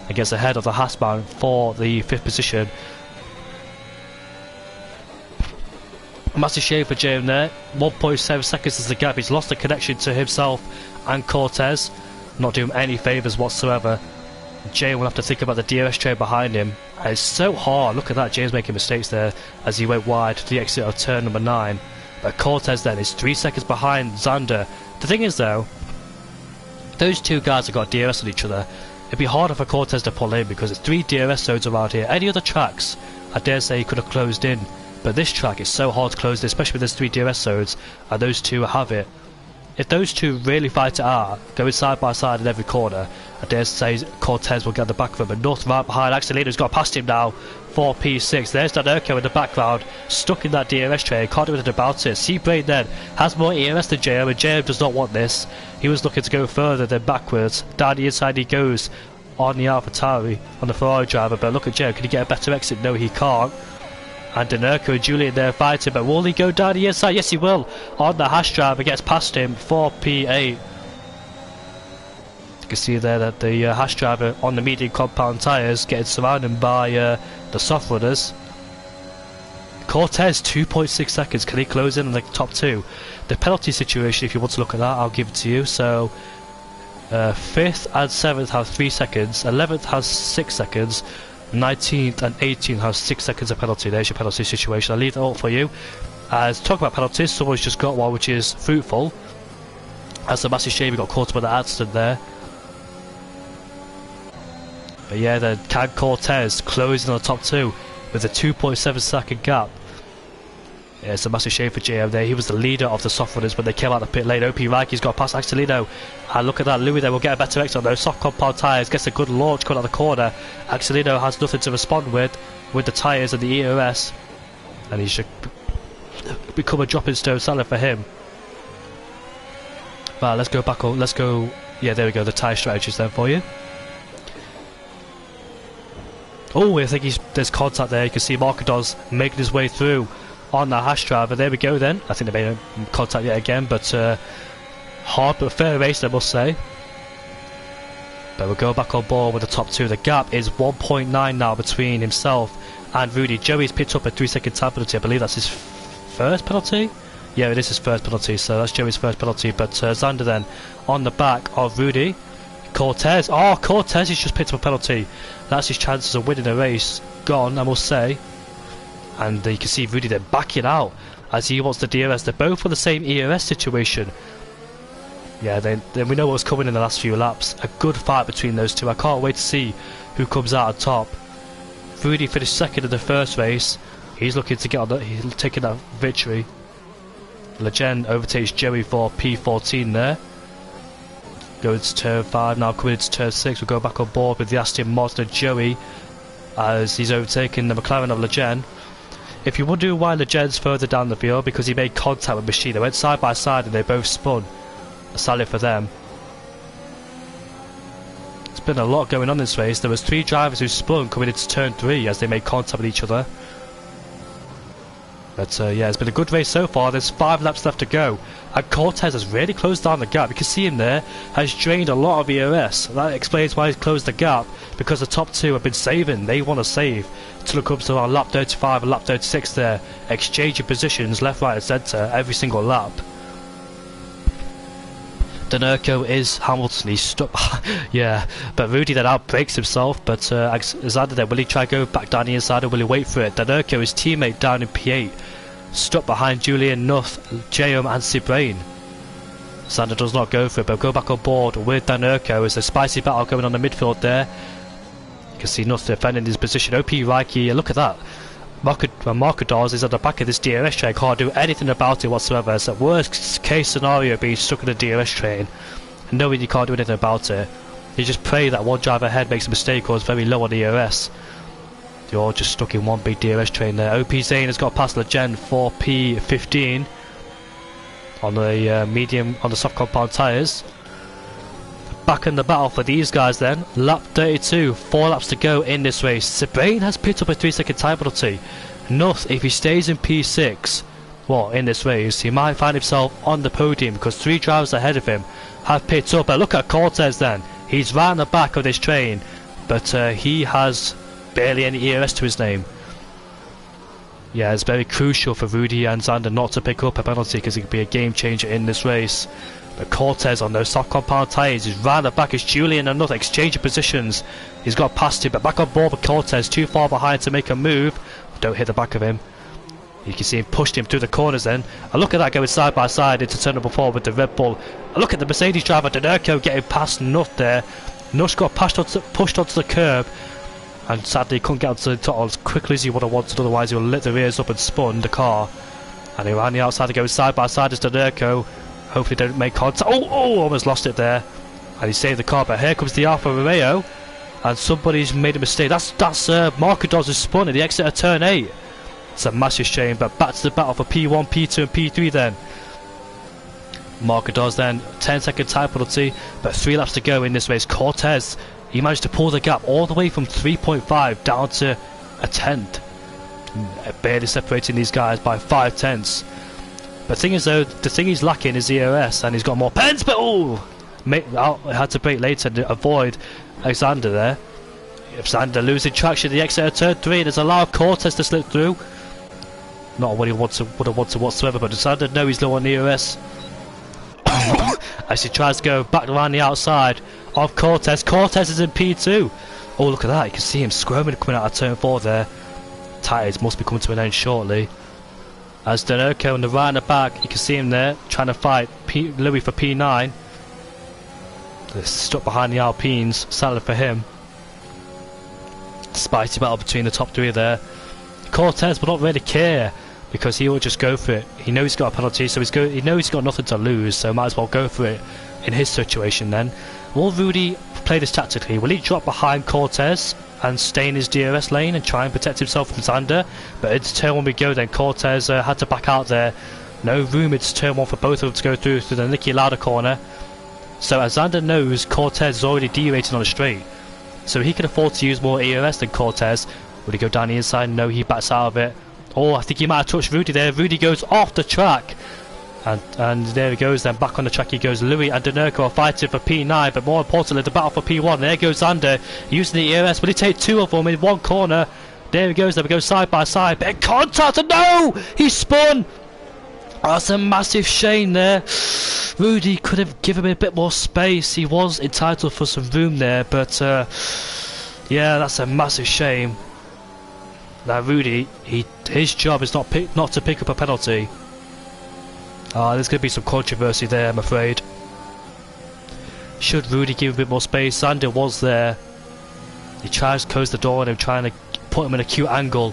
and gets ahead of the Haas man for the 5th position. A massive shame for JM there. 1.7 seconds is the gap. He's lost the connection to himself and Cortez, not doing any favours whatsoever. JM will have to think about the DRS train behind him. And it's so hard. Look at that, James making mistakes there as he went wide to the exit of turn number 9. But Cortez then is 3 seconds behind Zander. The thing is though, Those two guys have got DRS on each other. It'd be harder for Cortez to pull in because there's 3 DRS zones around here. Any other tracks, I dare say he could have closed in. But this track is so hard to close in, especially with there's 3 DRS zones and those two have it. If those two really fight it out, going side by side in every corner, I dare say Cortez will get the back of him. But North right behind, Axelino's got past him now for P6. There's Danerko in the background, stuck in that DRS train, can't do anything about it. Seabrain then has more ERS than JM, and JM does not want this. He was looking to go further than backwards. Down the inside he goes on the AlphaTauri, on the Ferrari driver, but look at JM, can he get a better exit? No, he can't. And Danerko and Julian there fighting, but will he go down the inside? Yes, he will. On the Haas driver, gets past him for P8. You can see there that the Haas driver on the medium compound tyres getting surrounded by the soft runners. Cortez 2.6 seconds. Can he close in on the top 2? The penalty situation, if you want to look at that, I'll give it to you. So 5th and 7th have 3 seconds, 11th has 6 seconds, 19th and 18th has 6 seconds of penalty. There's your penalty situation. I'll leave that all for you. As talk about penalties, someone's just got one which is fruitful. That's a massive shame he got caught up in the accident there. But yeah, then can Cortez closing on the top 2 with a 2.7 second gap. Yeah, it's a massive shame for JM there. He was the leader of the soft runners when they came out the pit lane. OP Rikey's got past Axelino. And look at that, Louis there will get a better exit on those soft compound tyres. Gets a good launch coming out the corner. Axelino has nothing to respond with the tyres and the ERS. And he should become a dropping stone salad for him. Right, let's go back on. Let's go. Yeah, there we go. The tyre strategies then for you. Oh, I think there's contact there. You can see Marcador's making his way through on the Haas driver. There we go then. I think they made contact yet again, but hard but fair race, I must say. But we'll go back on board with the top 2. The gap is 1.9 now between himself and Rudy. Joey's picked up a 3-second time penalty. I believe that's his first penalty. Yeah, it is his first penalty, so that's Joey's first penalty. But Xander then on the back of Rudy. Cortez. Oh, Cortez has just picked up a penalty. That's his chances of winning the race gone, I must say. And you can see Rudy then backing out as he wants the DRS. They're both for the same ERS situation. Yeah, then we know what's coming in the last few laps. A good fight between those two. I can't wait to see who comes out on top. Rudy finished second in the first race. He's looking to get on he's taking that victory. Legend overtakes Joey for P14 there. Going to turn 5 now, coming into turn 6. We'll go back on board with the Aston Martin of Joey as he's overtaken the McLaren of Legend. If you're wondering why Legend's further down the field, because he made contact with Machine. They went side by side and they both spun. Salad for them. There's been a lot going on in this race. There was 3 drivers who spun coming into turn 3 as they made contact with each other. But yeah, it's been a good race so far. There's 5 laps left to go. And Cortez has really closed down the gap. You can see him there, has drained a lot of ERS. That explains why he's closed the gap, because the top 2 have been saving. They want to save until it comes to around lap 35 and lap 36 there. Exchanging positions left, right and centre every single lap. Danerko is Hamilton, he's stuck. Yeah, but Rudy then outbreaks himself. But Xander there, will he try to go back down the inside or will he wait for it? Danerko, his teammate down in P8, stuck behind Julian, Nuth, Jayum and Seabrain. Xander does not go for it, but go back on board with Danerko. There's a spicy battle going on the midfield there. You can see Nuth defending his position. OP Reiki, look at that. Marcadors is at the back of this DRS train, can't do anything about it whatsoever. It's a worst case scenario being stuck in the DRS train and knowing you can't do anything about it. You just pray that one driver ahead makes a mistake or is very low on the ERS. You're just stuck in one big DRS train there. OP Zane has got past Legend for P15 on the medium, on the soft compound tyres. Back in the battle for these guys then. Lap 32, 4 laps to go in this race. Seabrain has picked up a 3-second time penalty. Nuth, if he stays in P6, well, in this race, he might find himself on the podium because 3 drivers ahead of him have picked up. But look at Cortez then. He's right on the back of this train, but he has barely any ERS to his name. Yeah, it's very crucial for Rudy and Xander not to pick up a penalty because it could be a game changer in this race. But Cortez on those soft compound tyres is round the back as Julian and another exchanging positions. He's got past him, but back on board with Cortez, too far behind to make a move. Don't hit the back of him. You can see him pushed him through the corners then. And look at that, going side by side into turn number 4 with the Red Bull. And look at the Mercedes driver, Denurko, getting past Nutt there. Nutt got pushed onto the curb, and sadly couldn't get onto the top as quickly as he would have wanted, otherwise he would have lit the rears up and spun the car. And he ran the outside, going side by side as Denurko. Hopefully don't make contact. Oh, almost lost it there. And he saved the car, but here comes the Alfa Romeo. And somebody's made a mistake. That's Marcadors has spun at the exit of turn 8. It's a massive shame, but back to the battle for P1, P2 and P3 then. Marcadors then, 10-second tyre penalty, but 3 laps to go in this race. Cortez, he managed to pull the gap all the way from 3.5 down to a tenth. Barely separating these guys by 5 tenths. But the thing is though, the thing he's lacking is the EOS, and he's got more pens, but I had to brake later to avoid Alexander there. Alexander losing traction at the exit of turn 3, and has allowed Cortez to slip through. Not what he would have wanted whatsoever, but Alexander knows he's low on the EOS. As he tries to go back around the outside of Cortez. Cortez is in P2. Oh, look at that, you can see him squirming coming out of turn 4 there. Tyres must be coming to an end shortly. As Denurko on the right and the back, you can see him there trying to fight Louis for P9. They're stuck behind the Alpines, sadly for him. Spicy battle between the top 3 there. Cortez will not really care, because he will just go for it. He knows he's got a penalty, so he knows he's got nothing to lose, so might as well go for it in his situation then. Will Rudy play this tactically? Will he drop behind Cortez and stay in his DRS lane and try and protect himself from Zander? But into turn 1 we go then. Cortez had to back out there. No room, it's turn 1 for both of them to go through the Nicky Lauda corner. So as Zander knows, Cortez is already derating on the straight, so he can afford to use more EOS than Cortez. Would he go down the inside? No, he backs out of it. Oh, I think he might have touched Rudy there. Rudy goes off the track. And there he goes then, back on the track he goes. Louis and Denurko are fighting for P9, but more importantly the battle for P1. There goes Zander using the EOS. Will he take 2 of them in one corner? There he goes, they go side by side. Big contact, and no! He spun! Oh, that's a massive shame there. Rudy could have given him a bit more space. He was entitled for some room there, but yeah, that's a massive shame. Now Rudy, his job is not to pick up a penalty. There's going to be some controversy there, I'm afraid. Should Rudy give a bit more space? Zander was there. He tries to close the door on him, trying to put him in a cute angle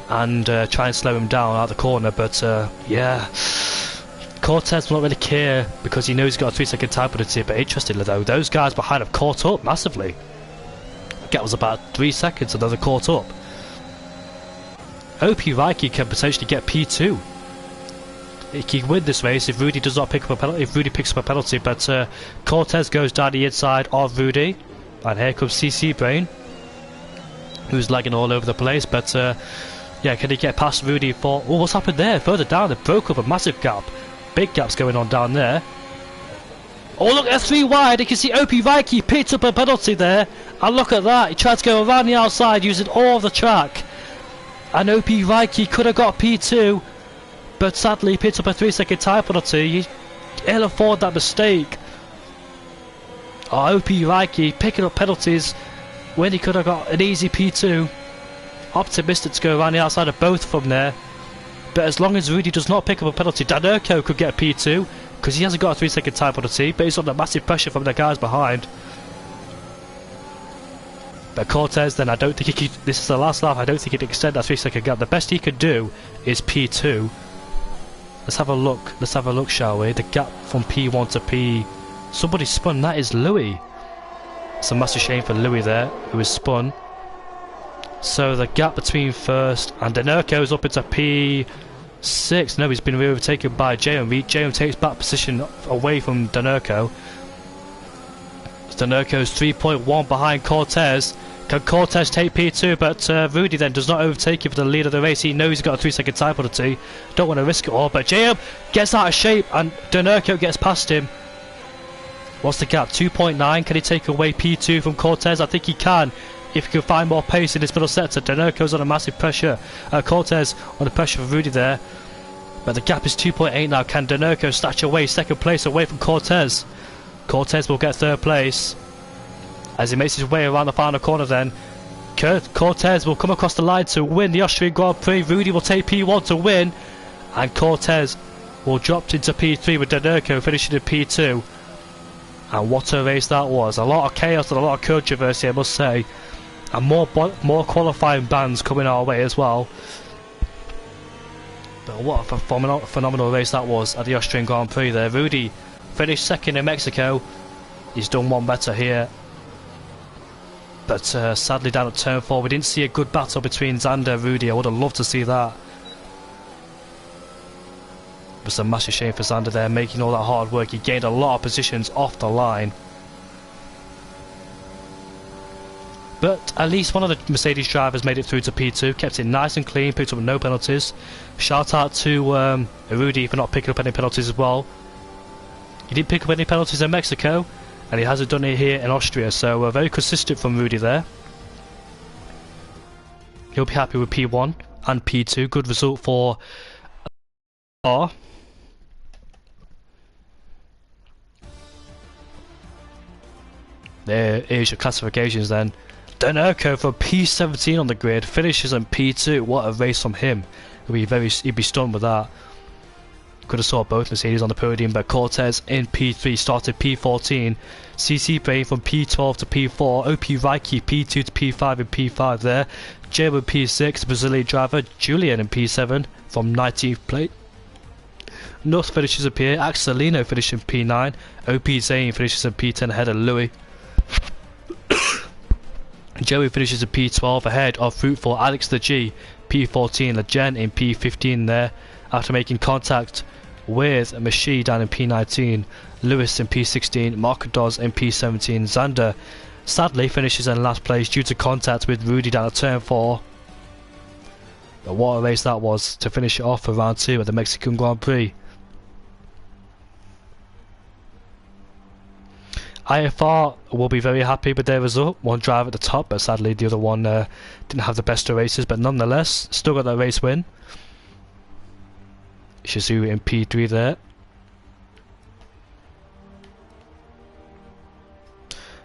and try and slow him down out the corner, but yeah. Cortez will not really care because he knows he's got a 3-second time penalty, but interestingly though, those guys behind have caught up massively. The gap was about 3 seconds and they're caught up. OP Raikki can potentially get P2. He can win this race if Rudy does not pick up a penalty. If Rudy picks up a penalty, but Cortez goes down the inside of Rudy, and here comes CC Brain, who's lagging all over the place. But yeah, can he get past Rudy for? Oh, what's happened there? Further down, they broke up a massive gap. Big gaps going on down there. Oh look, F3 wide. You can see OP Raikki picked up a penalty there, and look at that. He tried to go around the outside using all of the track, and OP Raikki could have got P2. But sadly, he picked up a 3-second time penalty. He'll afford that mistake. OP Raikki picking up penalties when he could have got an easy P2. Optimistic to go around the outside of both from there. But as long as Rudy does not pick up a penalty, Denurko could get a P2 because he hasn't got a 3-second time penalty, but he's under massive pressure from the guys behind. But Cortez, then I don't think he could. This is the last lap. I don't think he can extend that 3-second gap. The best he could do is P2. Let's have a look. Let's have a look, shall we? The gap from P1 to P. Somebody spun. That is Louis. It's a massive shame for Louis there, who was spun. So the gap between first and Denurko is up into P6. No, he's been overtaken by Jayum. Jayum takes back position away from Denurko. Denurko's 3.1 behind Cortez. Can Cortez take P2? But Rudy then does not overtake him for the lead of the race. He knows he's got a 3-second time penalty. Don't want to risk it all. But Jayum gets out of shape and Denurko gets past him. What's the gap? 2.9. Can he take away P2 from Cortez? I think he can, if he can find more pace in this middle sector. Denurko's under massive pressure. Cortez under pressure for Rudy there. But the gap is 2.8 now. Can Denurko snatch away second place away from Cortez? Cortez will get third place as he makes his way around the final corner then. Cortez will come across the line to win the Austrian Grand Prix. Rudy will take P1 to win, and Cortez will drop into P3 with Danerco finishing in P2. And what a race that was. A lot of chaos and a lot of controversy, I must say. And more qualifying bans coming our way as well. But what a phenomenal race that was at the Austrian Grand Prix there. Rudy finished second in Mexico. He's done one better here. But sadly down at turn 4 we didn't see a good battle between Zander and Rudy. I would have loved to see that. It was a massive shame for Zander there, making all that hard work. He gained a lot of positions off the line. But at least one of the Mercedes drivers made it through to P2, kept it nice and clean, picked up no penalties. Shout out to Rudy for not picking up any penalties as well. He didn't pick up any penalties in Mexico, and he hasn't done it here in Austria, so very consistent from Rudy there. He'll be happy with P1 and P2. Good result for R. There is your classifications then. Danerco for P17 on the grid, finishes in P2. What a race from him. He'd be stunned with that. Could have saw both Mercedes on the podium, but Cortez in P3 started P14. CC Brain from P12 to P4. OP Reiki P2 to P5 and P5 there. Joe in P6, Brazilian driver Julian in P7 from 19th plate. North finishes up here. Axelino finishes in P9. OP Zane finishes in P10 ahead of Louis. Joey finishes in P12 ahead of Fruitful Alex the G. P14, Legend in P15 there after making contact with Machi down in P19. Lewis in P16, Mark Dawes in P17. Zander sadly finishes in last place due to contact with Rudy down at turn 4. But what a race that was to finish it off for round 2 at the Mexican Grand Prix. IFR will be very happy with their result. One driver at the top, but sadly the other one didn't have the best of races, but nonetheless still got that race win. Shazoo in P3 there.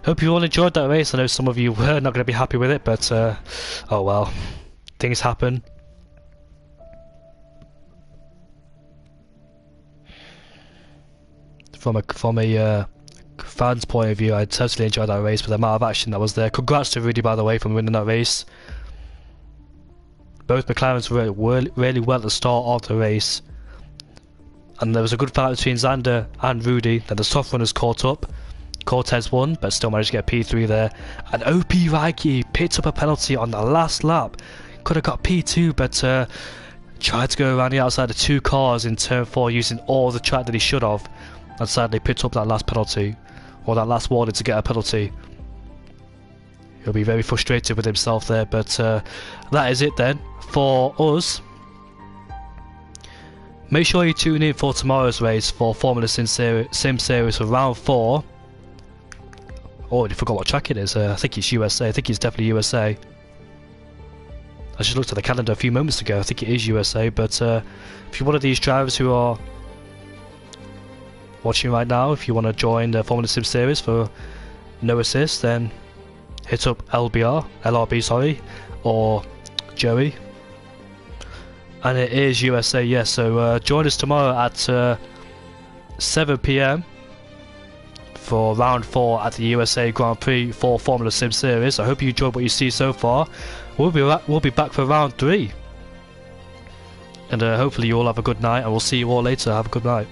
Hope you all enjoyed that race. I know some of you were not going to be happy with it, but oh well, things happen. From a fan's point of view, I totally enjoyed that race with the amount of action that was there. Congrats to Rudy, by the way, for winning that race. Both McLarens were really well at the start of the race, and there was a good fight between Zander and Rudy. Then the soft runners caught up. Cortez won, but still managed to get P3 there. And OP Reiki picked up a penalty on the last lap. Could have got P2, but tried to go around the outside of 2 cars in turn 4 using all the track that he should have, and sadly picked up that last penalty, or that last warning to get a penalty. He'll be very frustrated with himself there, but that is it then for us. Make sure you tune in for tomorrow's race for Formula Sim Series for round 4. Oh, I already forgot what track it is. I think it's USA. I think it's definitely USA. I just looked at the calendar a few moments ago. I think it is USA, but if you're one of these drivers who are watching right now, if you want to join the Formula Sim Series for no assist, then hit up LRB, sorry, or Joey. And it is USA, yes, so join us tomorrow at 7 PM for round 4 at the USA Grand Prix for Formula Sim Series. I hope you enjoyed what you see so far. We'll be back for round 3. And hopefully you all have a good night, and we'll see you all later. Have a good night.